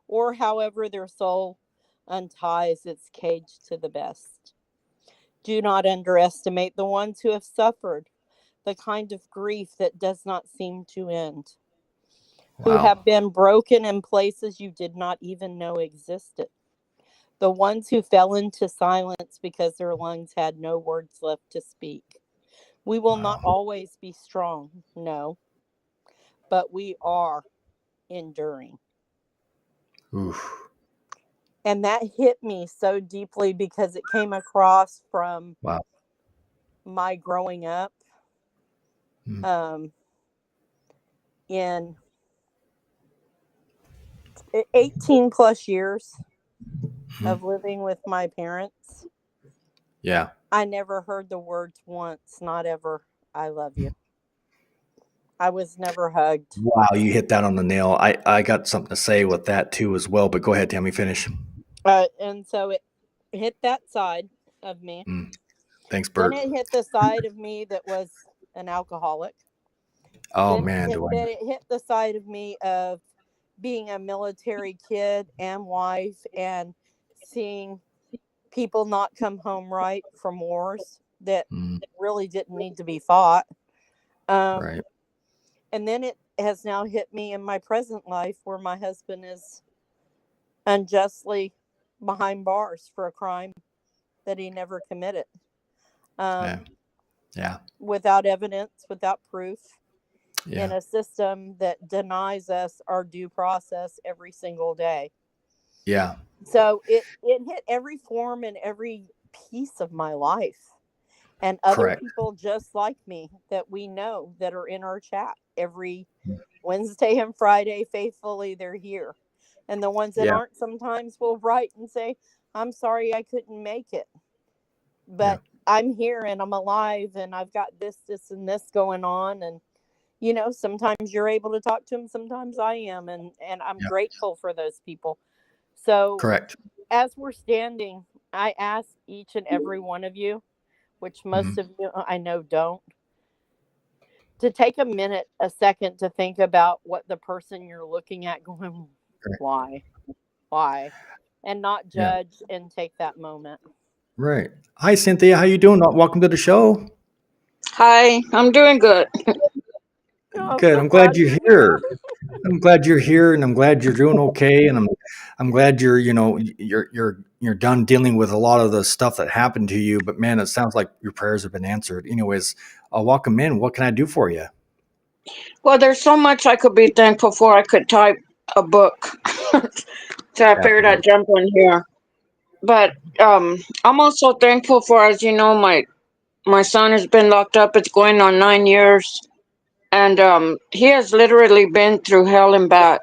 or however their soul unties its cage to the best. Do not underestimate the ones who have suffered the kind of grief that does not seem to end, who have been broken in places you did not even know existed. The ones who fell into silence because their lungs had no words left to speak. We will not always be strong, no, but we are enduring. Oof. And that hit me so deeply because it came across from my growing up in 18 plus years of living with my parents. Yeah. I never heard the words once, not ever, I love you. I was never hugged. Wow, you hit that on the nail. I got something to say with that too as well, but go ahead, Tammy, finish. And so it hit that side of me. Thanks, Bert. Then it hit the side of me that was an alcoholic. Oh, then man. It hit the side of me of being a military kid and wife and seeing people not come home right from wars that really didn't need to be fought. Right. And then it has now hit me in my present life where my husband is unjustly behind bars for a crime that he never committed. Without evidence, without proof, in a system that denies us our due process every single day. Yeah. So it hit every form and every piece of my life. and other Correct. people just like me that we know that are in our chat every Wednesday and Friday faithfully. They're here. And the ones that Yeah. aren't sometimes will write and say, I'm sorry I couldn't make it, Yeah. but I'm here and I'm alive and I've got this, and this going on. And, sometimes you're able to talk to them. Sometimes I am. And I'm Yeah. grateful for those people. So Correct. as we're standing, I ask each and every one of you, which most of you I know don't, to take a minute, a second to think about what the person you're looking at going, Right. why, and not Yeah. judge and take that moment. Right. Hi, Cynthia. How you doing? Welcome to the show. Hi, I'm doing good. Oh, I'm Good. so I'm glad glad you're you're here. here. I'm glad you're here, and I'm glad you're doing okay. And I'm glad you're done dealing with a lot of the stuff that happened to you. But man, it sounds like your prayers have been answered. Anyways, welcome in. What can I do for you? Well, there's so much I could be thankful for. I could type a book. So I figured I'd Absolutely. jump in here. But I'm also thankful for, as you know, my son has been locked up. It's going on 9 years. And he has literally been through hell and back.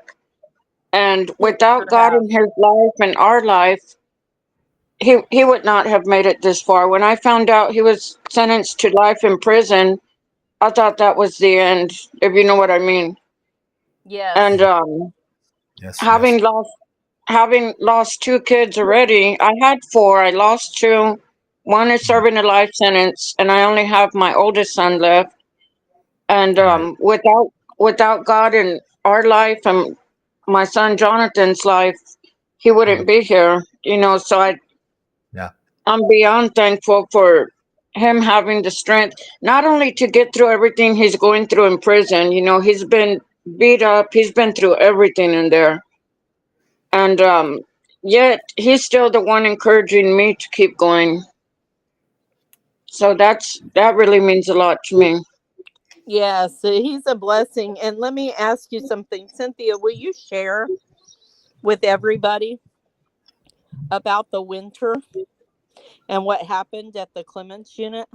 And You without sure God have. in his life and our life, he would not have made it this far. When I found out he was sentenced to life in prison, I thought that was the end, if you know what I mean. Yes. And Yes. having lost two kids already, I had four. I lost two. One is serving a life sentence, and I only have my oldest son left. And Right. without God in our life and my son Jonathan's life, he wouldn't be here. So Yeah. I'm beyond thankful for him having the strength, not only to get through everything he's going through in prison. He's been beat up. He's been through everything in there. And yet he's still the one encouraging me to keep going. So that really means a lot to me. Yes. He's a blessing. And let me ask you something. Cynthia, will you share with everybody about the winter and what happened at the Clements unit?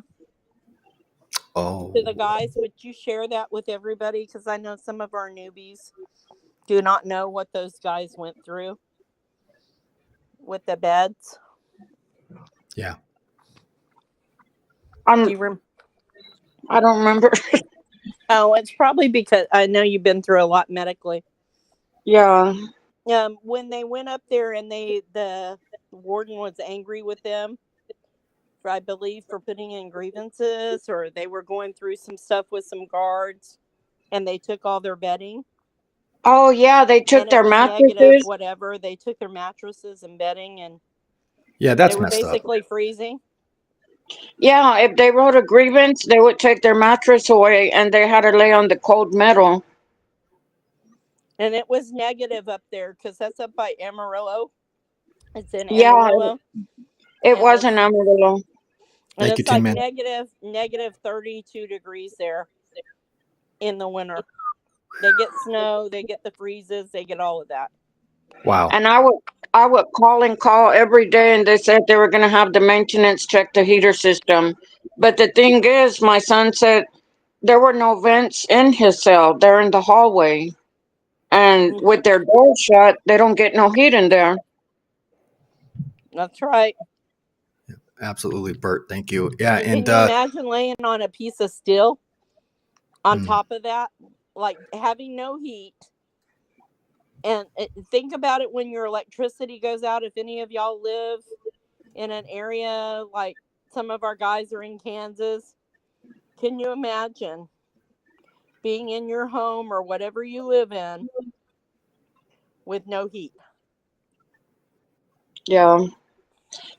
Oh. To the guys, would you share that with everybody? Because I know some of our newbies do not know what those guys went through with the beds. Yeah. Do you I don't remember. Oh, it's probably because I know you've been through a lot medically. Yeah. When they went up there and the warden was angry with them, I believe, for putting in grievances, or they were going through some stuff with some guards, and they took all their bedding. Oh yeah, they took And it their was negative, mattresses. whatever. They took their mattresses and bedding, and Yeah. they That's were messed up. basically freezing. Yeah, if they wrote a grievance, they would take their mattress away, and they had to lay on the cold metal. And it was negative up there because that's up by Amarillo. It's in Yeah, Amarillo, it and was an Amarillo. Thank you, it's Tin like Man. negative 32 degrees there in the winter. They get snow, they get the freezes, they get all of that. Wow. And I would call and call every day, and they said they were going to have the maintenance check the heater system. But the thing is, my son said there were no vents in his cell. They're in the hallway, and Mm-hmm. with their doors shut, they don't get no heat in there. That's right. Absolutely, Bert. Thank you. Yeah. And And can you imagine laying on a piece of steel on mm, top of that, like having no heat? And think about it when your electricity goes out. If any of y'all live in an area like some of our guys are in Kansas, can you imagine being in your home or whatever you live in with no heat? Yeah.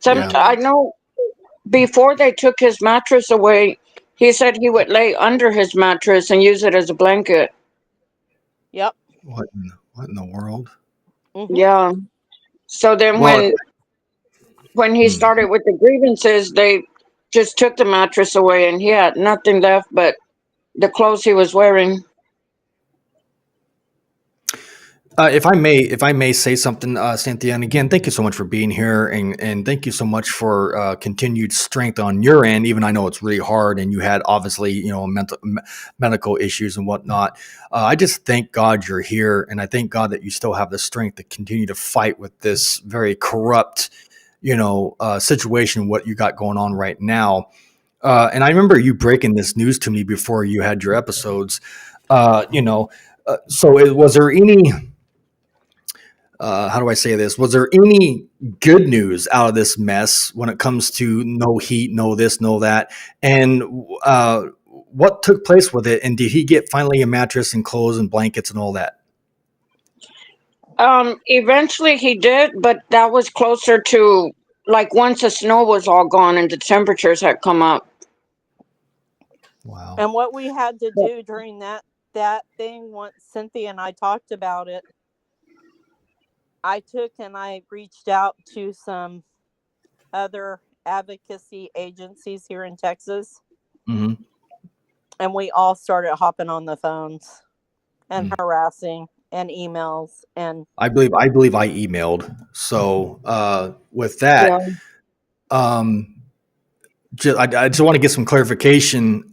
yeah. I know before they took his mattress away, he said he would lay under his mattress and use it as a blanket. Yep. What in the world? Mm-hmm. Yeah. So then Well, when he hmm. started with the grievances, they just took the mattress away, and he had nothing left but the clothes he was wearing. If I may say something, Cynthia, and again, thank you so much for being here, and thank you so much for continued strength on your end. Even I know it's really hard, and you had obviously medical issues and whatnot. I just thank God you're here, and I thank God that you still have the strength to continue to fight with this very corrupt, situation. What you got going on right now, and I remember you breaking this news to me before you had your episodes. Was there any? How do I say this? Was there any good news out of this mess when it comes to no heat, no this, no that? And what took place with it? And did he get finally a mattress and clothes and blankets and all that? Eventually he did, but that was closer to like once the snow was all gone and the temperatures had come up. Wow. And what we had to do during that thing, once Cynthia and I talked about it, I reached out to some other advocacy agencies here in Texas. Mm-hmm. And we all started hopping on the phones and harassing and emails. And I believe I emailed. So with that, I just want to get some clarification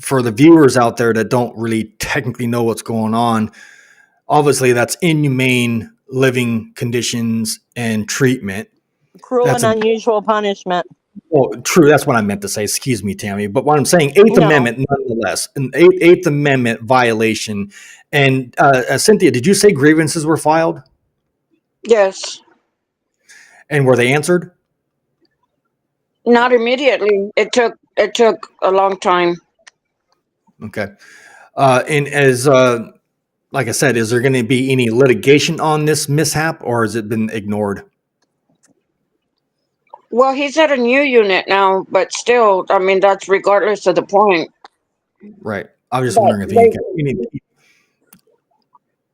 for the viewers out there that don't really technically know what's going on. Obviously, that's inhumane living conditions and treatment. Cruel and unusual punishment. Well, true. That's what I meant to say. Excuse me, Tammy. But what I'm saying, Eighth Amendment, nonetheless, an Eighth Amendment violation. And Cynthia, did you say grievances were filed? Yes. And were they answered? Not immediately. It took a long time. Okay. And as like I said, is there going to be any litigation on this mishap, or has it been ignored? Well, he's at a new unit now, but still, I mean, that's regardless of the point. Right. I was just wondering if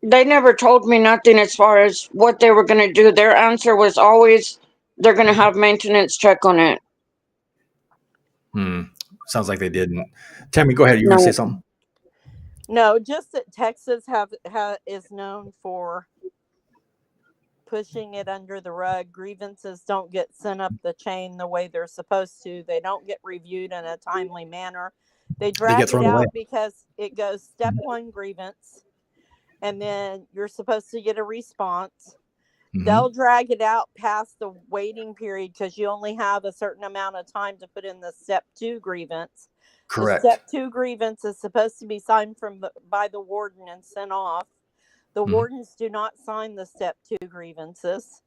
they never told me nothing as far as what they were going to do. Their answer was always they're going to have maintenance check on it. Sounds like they didn't. Tammy, go ahead. You want to say something? No, just that Texas is known for pushing it under the rug. Grievances don't get sent up the chain the way they're supposed to. They don't get reviewed in a timely manner. They drag it out because it goes step one grievance, and then you're supposed to get a response. Mm-hmm. They'll drag it out past the waiting period because you only have a certain amount of time to put in the step two grievance. Correct. The step two grievance is supposed to be signed by the warden and sent off. The wardens do not sign the step two grievances.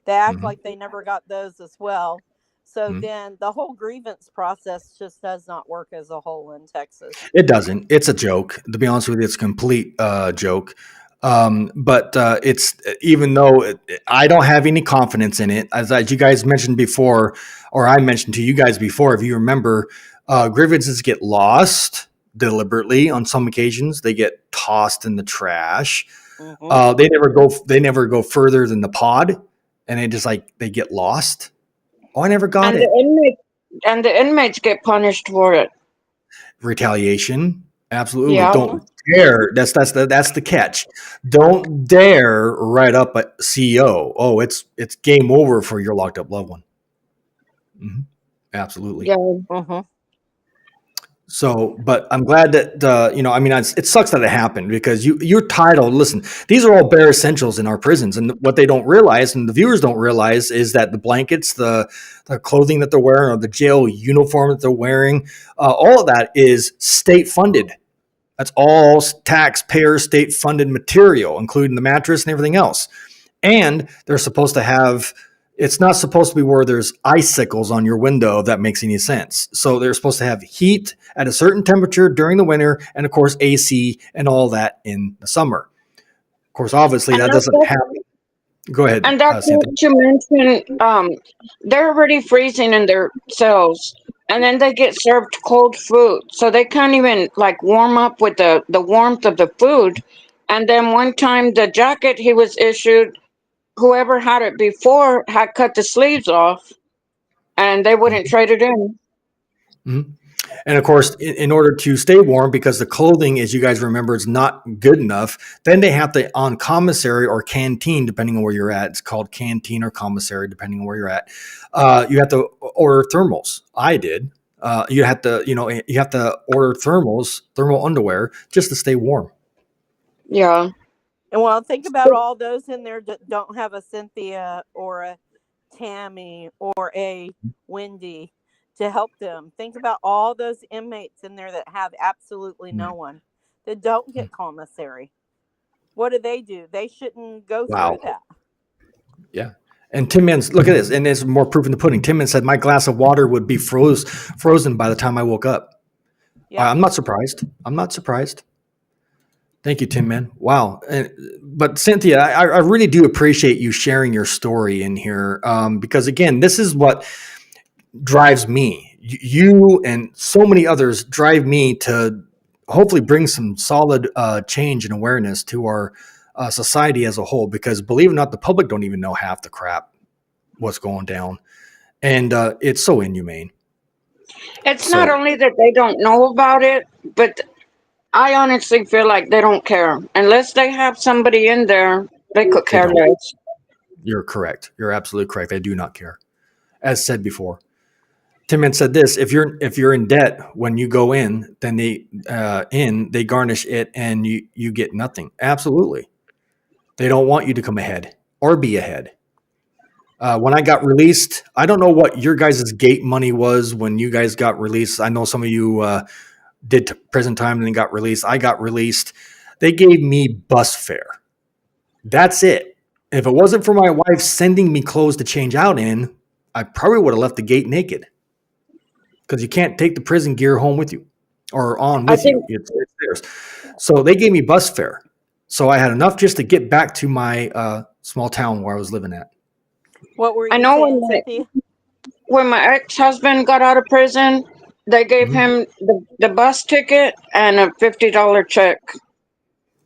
They act like they never got those as well. So then the whole grievance process just does not work as a whole in Texas. It doesn't. It's a joke. To be honest with you, it's a complete joke. But it's, even though I don't have any confidence in it, as you guys mentioned before, or I mentioned to you guys before, if you remember, grievances get lost deliberately on some occasions. They get tossed in the trash. They never go further than the pod, and they get lost. Oh, I never got it. The inmates get punished for it. Retaliation. Absolutely. Yeah. Don't dare. That's the catch. Don't dare write up a CEO. Oh, it's game over for your locked up loved one. Mm-hmm. Absolutely. Yeah. Uh-huh. So, but I'm glad that, it sucks that it happened, because your title, listen, these are all bare essentials in our prisons. And what they don't realize, and the viewers don't realize, is that the blankets, the clothing that they're wearing, or the jail uniform that they're wearing, all of that is state funded. That's all taxpayer state funded material, including the mattress and everything else. And they're supposed to have, it's not supposed to be where there's icicles on your window, if that makes any sense. So they're supposed to have heat at a certain temperature during the winter, and of course AC and all that in the summer. Of course, obviously that doesn't happen. Go ahead. And that's what you mentioned. They're already freezing in their cells, and then they get served cold food, so they can't even warm up with the warmth of the food. And then one time, the jacket he was issued, whoever had it before had cut the sleeves off, and they wouldn't trade it in. Mm-hmm. And of course, in order to stay warm, because the clothing, as you guys remember, is not good enough, then they have to, on commissary or canteen, depending on where you're at. It's called canteen or commissary, depending on where you're at. You have to order thermals. I did. You have to order thermal underwear just to stay warm. Yeah. And well, think about all those in there that don't have a Cynthia or a Tammy or a Wendy to help them. Think about all those inmates in there that have absolutely no one, that don't get commissary. What do? They shouldn't go through that. Yeah. And Tim Man's, look at this, and there's more proof in the pudding. Tim Man said my glass of water would be frozen by the time I woke up. Yeah. I'm not surprised. Thank you, Tim Man. Wow. But Cynthia, I really do appreciate you sharing your story in here, because again, this is what drives me. You and so many others drive me to hopefully bring some solid change and awareness to our society as a whole, because believe it or not, the public don't even know half the crap what's going down. And it's so inhumane. It's not only that they don't know about it, but I honestly feel like they don't care. Unless they have somebody in there, they could care less. You're correct. You're absolutely correct. They do not care. As said before. Tim Man said this: if you're in debt when you go in, then they garnish it and you get nothing. Absolutely. They don't want you to come ahead or be ahead. When I got released, I don't know what your guys' gate money was when you guys got released. I know some of you did prison time and then got released. I got released. They gave me bus fare. That's it. If it wasn't for my wife sending me clothes to change out in, I probably would have left the gate naked, because you can't take the prison gear home with you or on with you. It's theirs. So they gave me bus fare. So I had enough just to get back to my small town where I was living at. What were you saying, when my ex-husband got out of prison, they gave him the bus ticket and a $50 check.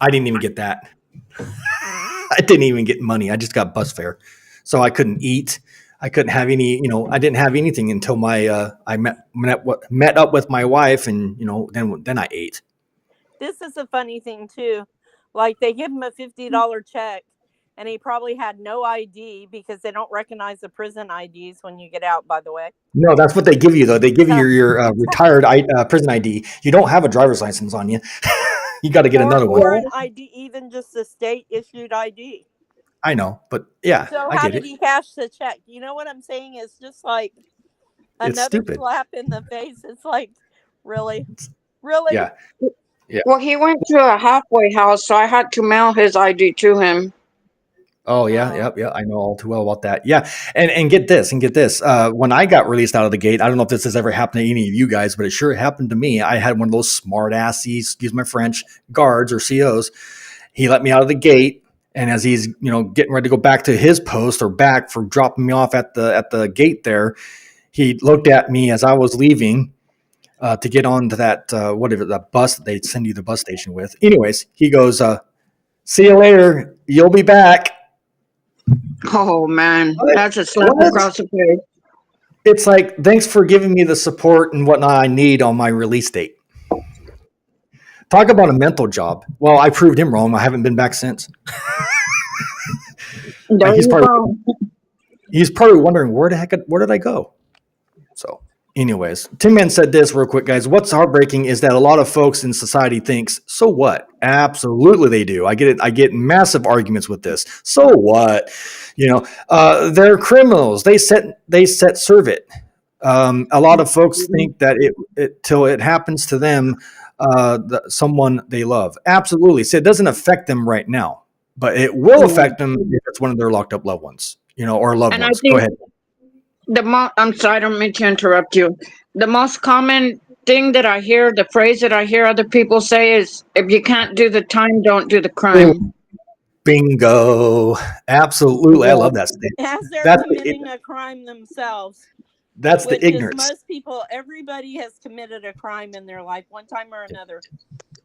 I didn't even get that. I didn't even get money. I just got bus fare. So I couldn't eat. I couldn't have any, I didn't have anything until I met up with my wife, and, then I ate. This is a funny thing too. Like, they give him a $50 check, and he probably had no ID, because they don't recognize the prison IDs when you get out, by the way. No, that's what they give you, though. They give you your retired prison ID. You don't have a driver's license on you. You got to get another one. Or an ID, even just a state-issued ID. I know, but yeah. So how did he cash the check? You know what I'm saying? It's just like another slap in the face. It's like, really? Yeah. Well, he went to a halfway house, so I had to mail his ID to him. Oh yeah, yeah. I know all too well about that. Yeah, and get this. When I got released out of the gate, I don't know if this has ever happened to any of you guys, but it sure happened to me. I had one of those smart assy, excuse my French, guards or COs. He let me out of the gate, and as he's getting ready to go back to his post or back for dropping me off at the gate there, he looked at me as I was leaving to get onto that that bus that they send you to the bus station with. Anyways, he goes, "See you later. You'll be back." Oh man, that's a slap across the face. It's like, thanks for giving me the support and whatnot I need on my release date. Talk about a mental job. Well, I proved him wrong. I haven't been back since. He's probably wondering, where did I go? So anyways, Tim Man said this real quick, guys. What's heartbreaking is that a lot of folks in society thinks, so what? Absolutely they do. I get it. I get massive arguments with this. So what? They're criminals. They serve it. A lot of folks think that it till it happens to them, someone they love. Absolutely. So it doesn't affect them right now, but it will affect them if it's one of their locked up loved ones, or loved ones. Go ahead. I'm sorry, I don't mean to interrupt you. The most common thing that I hear, the phrase that I hear other people say is, if you can't do the time, don't do the crime. Bingo. Absolutely. I love that statement. As they're committing a crime themselves. That's the ignorance. Most people, everybody has committed a crime in their life, one time or another.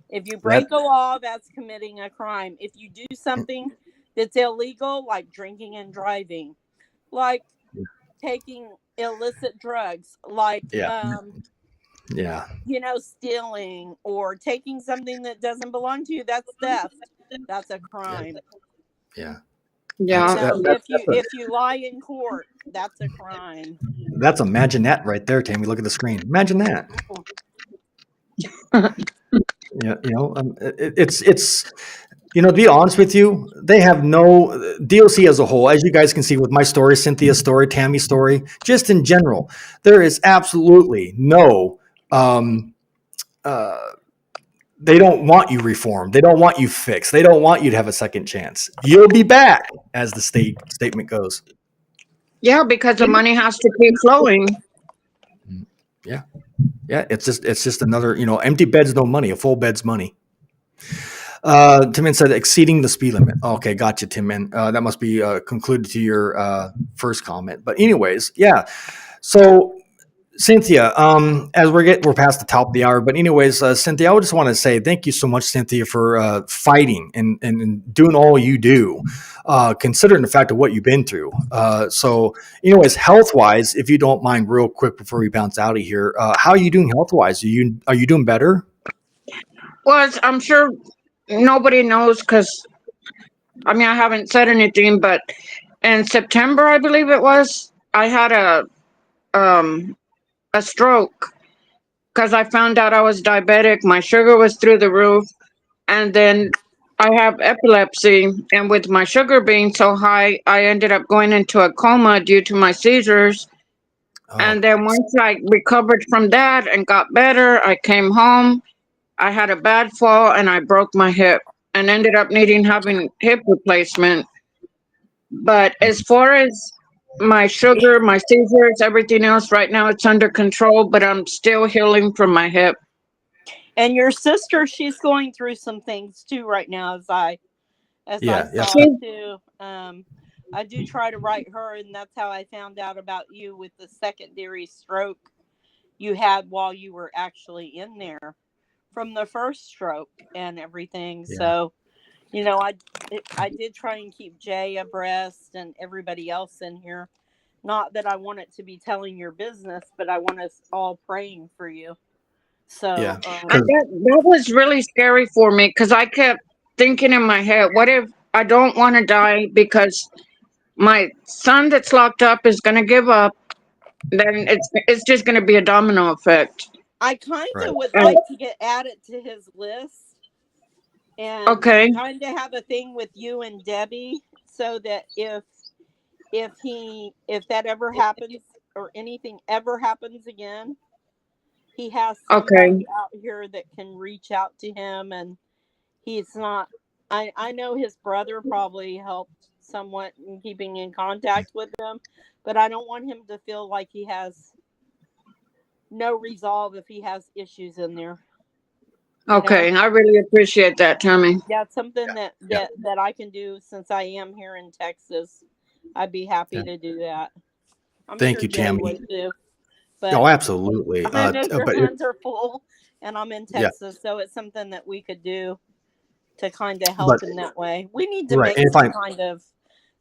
If you break a law, that's committing a crime. If you do something that's illegal, like drinking and driving, like taking illicit drugs, like Yeah. Stealing or taking something that doesn't belong to you, that's theft. That's a crime. Yeah. Yeah. If you lie in court, that's a crime. That's imagine that right there, Tammy. Look at the screen. Imagine that. Yeah, it's to be honest with you, they have no DOC as a whole, as you guys can see with my story, Cynthia's story, Tammy's story, just in general, there is absolutely no they don't want you reformed. They don't want you fixed. They don't want you to have a second chance. You'll be back, as the statement goes. Yeah, because the money has to keep flowing. Yeah. It's just another, empty bed's no money. A full bed's money. Timon said exceeding the speed limit. Okay, gotcha, Timon. That must be concluded to your first comment. But anyways, yeah. So Cynthia, as we're past the top of the hour, but anyways, Cynthia, I just want to say thank you so much, Cynthia, for fighting and doing all you do, considering the fact of what you've been through. So anyways, health-wise, if you don't mind real quick before we bounce out of here, how are you doing health-wise? Are you doing better? Well, I'm sure nobody knows because, I haven't said anything, but in September, I believe it was, I had a stroke because I found out I was diabetic. My sugar was through the roof. And then I have epilepsy. And with my sugar being so high, I ended up going into a coma due to my seizures. Oh. And then once I recovered from that and got better, I came home. I had a bad fall and I broke my hip and ended up having hip replacement. But as far as my sugar, my seizures, everything else, right now it's under control, but I'm still healing from my hip. And your sister, she's going through some things too right now, as I saw too. I do try to write her, and that's how I found out about you with the secondary stroke you had while you were actually in there from the first stroke and everything. Yeah. So, I did try and keep Jay abreast and everybody else in here. Not that I want it to be telling your business, but I want us all praying for you. So yeah. That was really scary for me because I kept thinking in my head, what if I don't want to die because my son that's locked up is going to give up? Then it's just going to be a domino effect. I kind of would like to get added to his list. And kind of have a thing with you and Debbie so that if that ever happens or anything ever happens again, he has somebody out here that can reach out to him. And he's not, I know his brother probably helped somewhat in keeping in contact with him, but I don't want him to feel like he has no resolve if he has issues in there. Okay, I really appreciate that, Tammy. Yeah, it's something that I can do since I am here in Texas. I'd be happy to do that. Thank you, Tammy. But absolutely. I know your hands are full, and I'm in Texas, so it's something that we could do to kind of help in that way. We need to make some kind of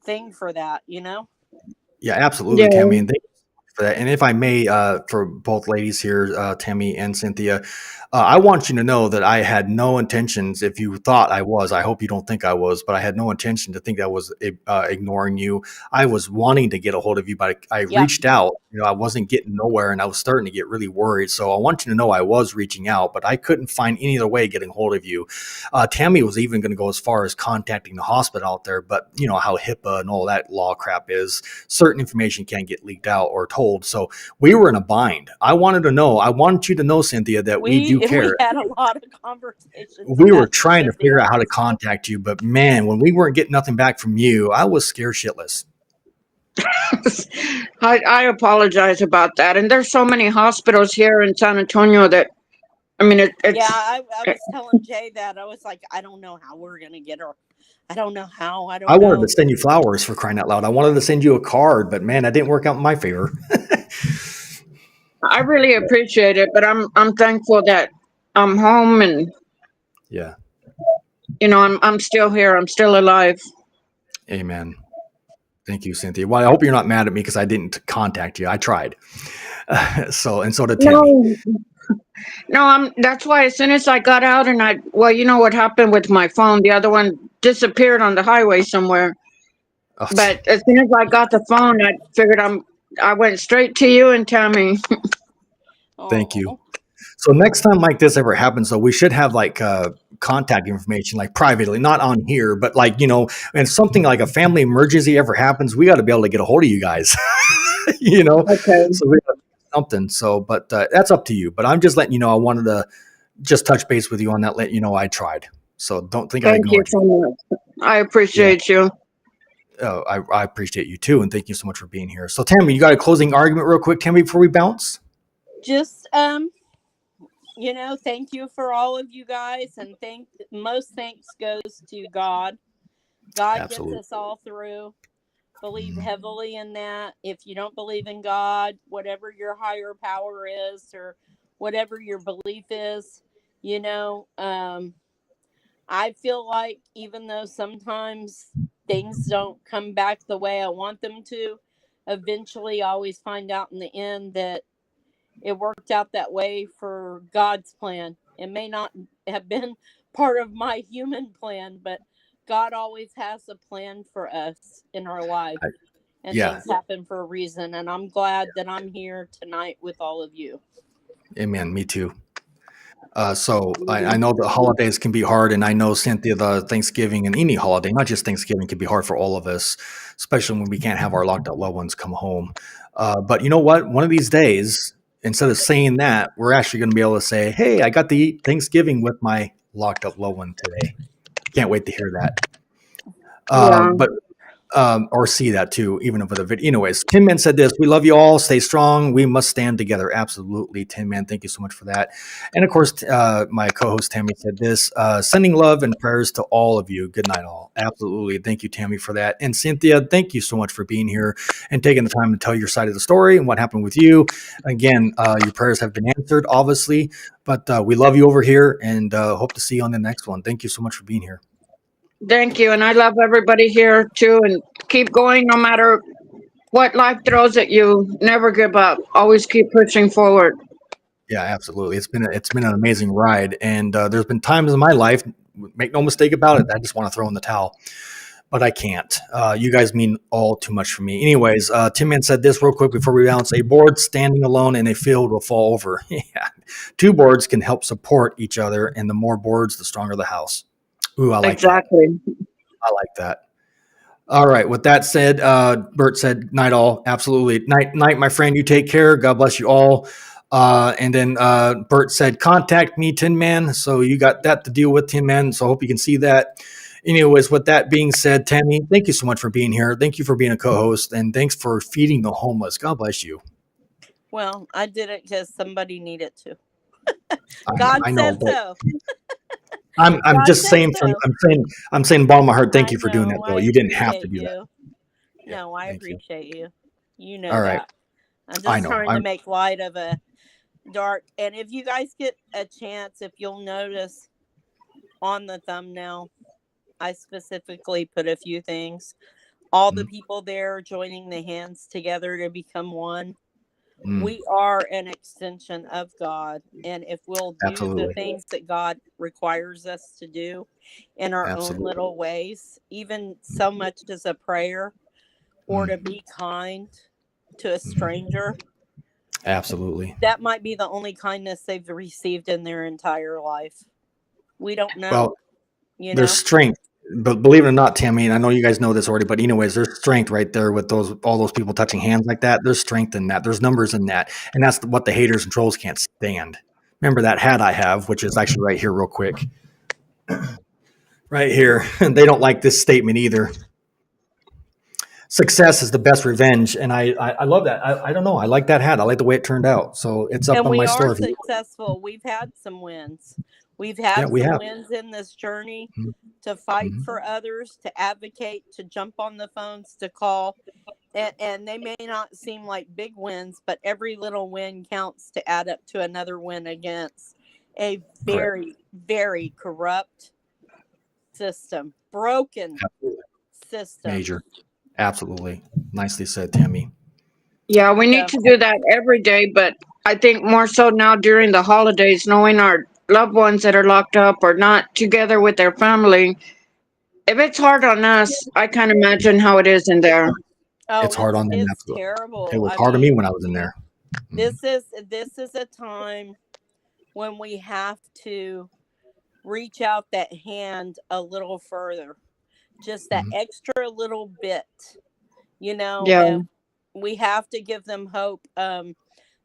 thing for that, Yeah, absolutely, Tammy. And thank you for that. And if I may, for both ladies here, Tammy and Cynthia, I want you to know that I had no intentions. If you thought I was, I hope you don't think I was, but I had no intention to think I was ignoring you. I was wanting to get a hold of you, but I reached out. I wasn't getting nowhere, and I was starting to get really worried. So I want you to know I was reaching out, but I couldn't find any other way of getting hold of you. Tammy was even going to go as far as contacting the hospital out there, but you know how HIPAA and all that law crap is. Certain information can't get leaked out or told. So we were in a bind. I want you to know, Cynthia, that we do care. We had a lot of conversations. We were trying to figure out how to contact you, but man, when we weren't getting nothing back from you, I was scared shitless. I apologize about that. And there's so many hospitals here in San Antonio that, it's... Yeah, I was telling Jay that. I was like, I don't know how we're going to get her. I don't know how. I wanted to send you flowers, for crying out loud. I wanted to send you a card, but man, that didn't work out in my favor. I really appreciate it, but I'm thankful that I'm home and I'm still here. I'm still alive. Amen. Thank you, Cynthia. Well, I hope you're not mad at me because I didn't contact you. I tried. So did Tammy. No, that's why as soon as I got out and well, you know what happened with my phone? The other one disappeared on the highway somewhere. Oh, But as soon as I got the phone, I figured I went straight to you and Tammy. thank you. So next time like this ever happens, though, we should have like contact information, like privately, not on here, but like, and something like a family emergency ever happens, we got to be able to get a hold of you guys, Okay. So we have something. So, but that's up to you. But I'm just letting you know, I wanted to just touch base with you on that, let you know I tried. So don't think I Thank you ignored you. so much. I appreciate you. Oh, I appreciate you too. And thank you so much for being here. So Tammy, you got a closing argument real quick, Tammy, before we bounce? Just, thank you for all of you guys, and most thanks goes to God. God Absolutely. gets us all through. Believe heavily in that. If you don't believe in God, whatever your higher power is, or whatever your belief is, I feel like even though sometimes things don't come back the way I want them to, eventually I always find out in the end that it worked out that way for God's plan. It may not have been part of my human plan, but God always has a plan for us in our life. And things happen for a reason. And I'm glad that I'm here tonight with all of you. Amen. Me too. So I know the holidays can be hard, and I know, Cynthia, the Thanksgiving and any holiday, not just Thanksgiving, can be hard for all of us, especially when we can't have our locked up loved ones come home. But you know what? One of these days, instead of saying that, we're actually going to be able to say, hey, I got to eat Thanksgiving with my locked up loved one today. Can't wait to hear that. But or see that too, even over the video. Anyways, Tin Man said this: we love you all. Stay strong. We must stand together. Absolutely, Tin Man. Thank you so much for that. And of course, my co-host Tammy said this: sending love and prayers to all of you. Good night, all. Absolutely. Thank you, Tammy, for that. And Cynthia, thank you so much for being here and taking the time to tell your side of the story and what happened with you. Again, your prayers have been answered, obviously, but we love you over here and hope to see you on the next one. Thank you so much for being here. Thank you. And I love everybody here too. And keep going no matter what life throws at you. Never give up. Always keep pushing forward. Yeah, absolutely. It's been an amazing ride. And there's been times in my life, make no mistake about it, I just want to throw in the towel. But I can't. You guys mean all too much for me. Anyways, Tim Man said this real quick before we bounce. A board standing alone in a field will fall over. Yeah. Two boards can help support each other, and the more boards, the stronger the house. Ooh, I like that. I like that. All right. With that said, Bert said, night all. Absolutely. Night, my friend. You take care. God bless you all. And then Bert said, contact me, Tin Man. So you got that to deal with, Tin Man. So I hope you can see that. Anyways, with that being said, Tammy, thank you so much for being here. Thank you for being a co-host, and thanks for feeding the homeless. God bless you. Well, I did it because somebody needed to. God said so. I'm just saying I'm saying bottom of my heart, thank you for doing that though. You didn't have to do that. No, I appreciate you. You know all right. that. I'm just trying to make light of a dark, and if you guys get a chance, if you'll notice on the thumbnail, I specifically put a few things. All the people there joining the hands together to become one. We are an extension of God, and if we'll do the things that God requires us to do in our own little ways, even so much as a prayer or to be kind to a stranger, absolutely, that might be the only kindness they've received in their entire life. We don't know. Well, there's strength. But believe it or not, Tammy, and I know you guys know this already, but anyways, there's strength right there with all those people touching hands like that. There's strength in that. There's numbers in that. And that's what the haters and trolls can't stand. Remember that hat I have, which is actually right here real quick. Right here. They don't like this statement either. Success is the best revenge. And I love that. I don't know. I like that hat. I like the way it turned out. So it's up on my store. And we are successful. We've had some wins. We've had some wins in this journey to fight for others, to advocate, to jump on the phones, to call. And they may not seem like big wins, but every little win counts to add up to another win against a very, very corrupt system, broken system. Major. Absolutely. Nicely said, Tammy. Yeah, we need to do that every day, but I think more so now during the holidays, knowing our loved ones that are locked up or not together with their family. If it's hard on us, I can't imagine how it is in there. Oh, It's hard on them. it's Absolutely. terrible. It was hard on me when I was in there. This is a time when we have to reach out that hand a little further, just that extra little bit, you know. Yeah. We have to give them hope.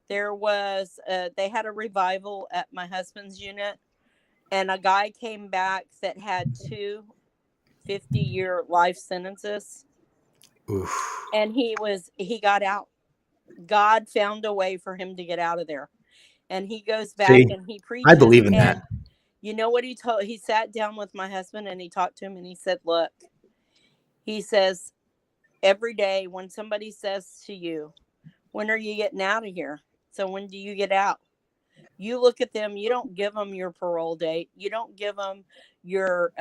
There was they had a revival at my husband's unit, and a guy came back that had 2 50-year life sentences. Oof. And he got out. God found a way for him to get out of there. And he goes back and he preaches. I believe in that. You know what he sat down with my husband and he talked to him and he said, look, he says, every day when somebody says to you, when are you getting out of here? So when do you get out? You look at them, you don't give them your parole date. You don't give them your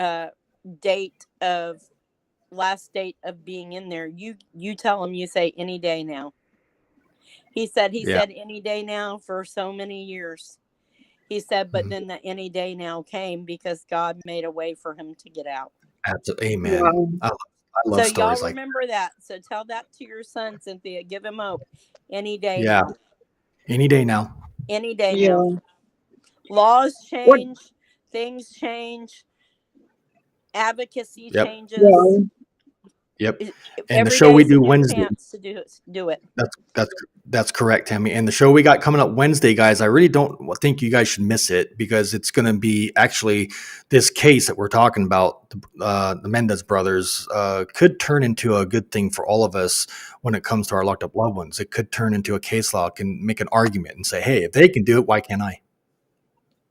last date of being in there. You tell them, you say any day now. He said any day now for so many years. He said, but then the any day now came because God made a way for him to get out. Absolutely. Amen. I love so stories y'all remember that. So tell that to your son, Cynthia. Give him hope. Any day now. Any day now. Any day now. Laws change. Things change. Advocacy changes. Yeah. Yep. And the show we do Wednesday. To do it. That's correct, Tammy. And the show we got coming up Wednesday, guys, I really don't think you guys should miss it because it's going to be actually this case that we're talking about. The Mendez brothers could turn into a good thing for all of us when it comes to our locked up loved ones. It could turn into a case law and make an argument and say, hey, if they can do it, why can't I?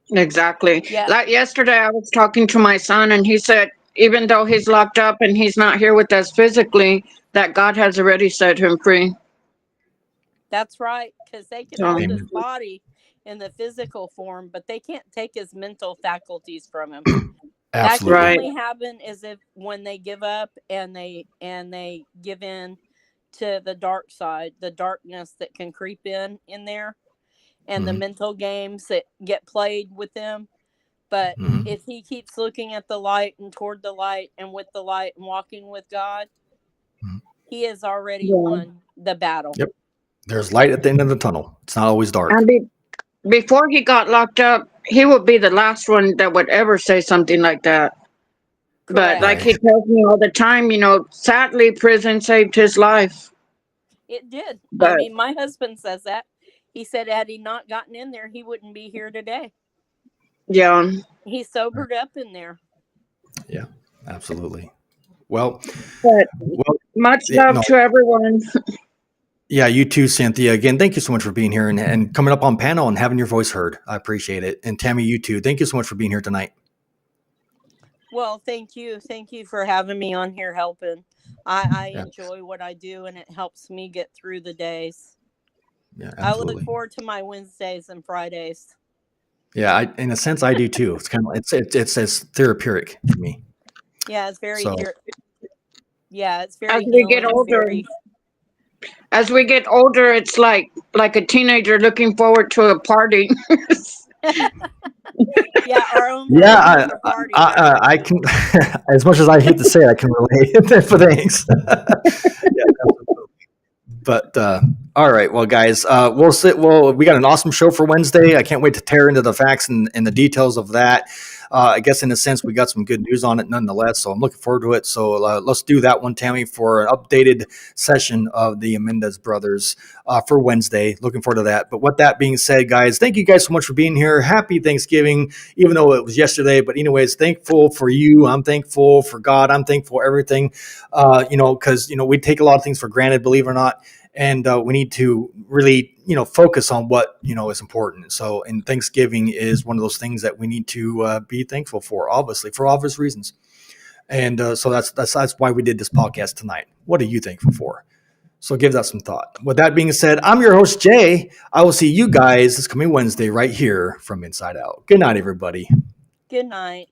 Exactly. Yeah. Like yesterday, I was talking to my son and he said, even though he's locked up and he's not here with us physically, that God has already set him free. That's right, because they can hold his body in the physical form, but they can't take his mental faculties from him. That can only happen is if when they give up and they give in to the dark side, the darkness that can creep in there, and the mental games that get played with them. But if he keeps looking at the light and toward the light and with the light and walking with God, he has already won the battle. Yep. There's light at the end of the tunnel. It's not always dark. And before he got locked up, he would be the last one that would ever say something like that. Correct. But like he tells me all the time, sadly, prison saved his life. It did. But, I mean, my husband says that. He said had he not gotten in there, he wouldn't be here today. Yeah. He sobered up in there. Yeah, absolutely. Well, much love to everyone. Yeah, you too, Cynthia. Again, thank you so much for being here and coming up on panel and having your voice heard. I appreciate it. And Tammy, you too. Thank you so much for being here tonight. Well, thank you. Thank you for having me on here helping. I enjoy what I do and it helps me get through the days. Yeah, absolutely. I look forward to my Wednesdays and Fridays. Yeah, in a sense, I do too. It's kind of it's as therapeutic for me. Yeah, it's very. It's very. As we get older, it's like a teenager looking forward to a party. Yeah, our own. Yeah, I can. As much as I hate to say it, I can relate. For thanks. Yeah, but all right, well, guys, we got an awesome show for Wednesday. I can't wait to tear into the facts and the details of that. I guess in a sense, we got some good news on it nonetheless. So I'm looking forward to it. So let's do that one, Tammy, for an updated session of the Mendez brothers for Wednesday. Looking forward to that. But with that being said, guys, thank you guys so much for being here. Happy Thanksgiving, even though it was yesterday. But anyways, thankful for you. I'm thankful for God. I'm thankful for everything, because, we take a lot of things for granted, believe it or not. And we need to really, focus on what, is important. So, and Thanksgiving is one of those things that we need to be thankful for, obviously, for obvious reasons. And so that's why we did this podcast tonight. What are you thankful for? So give that some thought. With that being said, I'm your host, Jay. I will see you guys this coming Wednesday right here from Inside Out. Good night, everybody. Good night.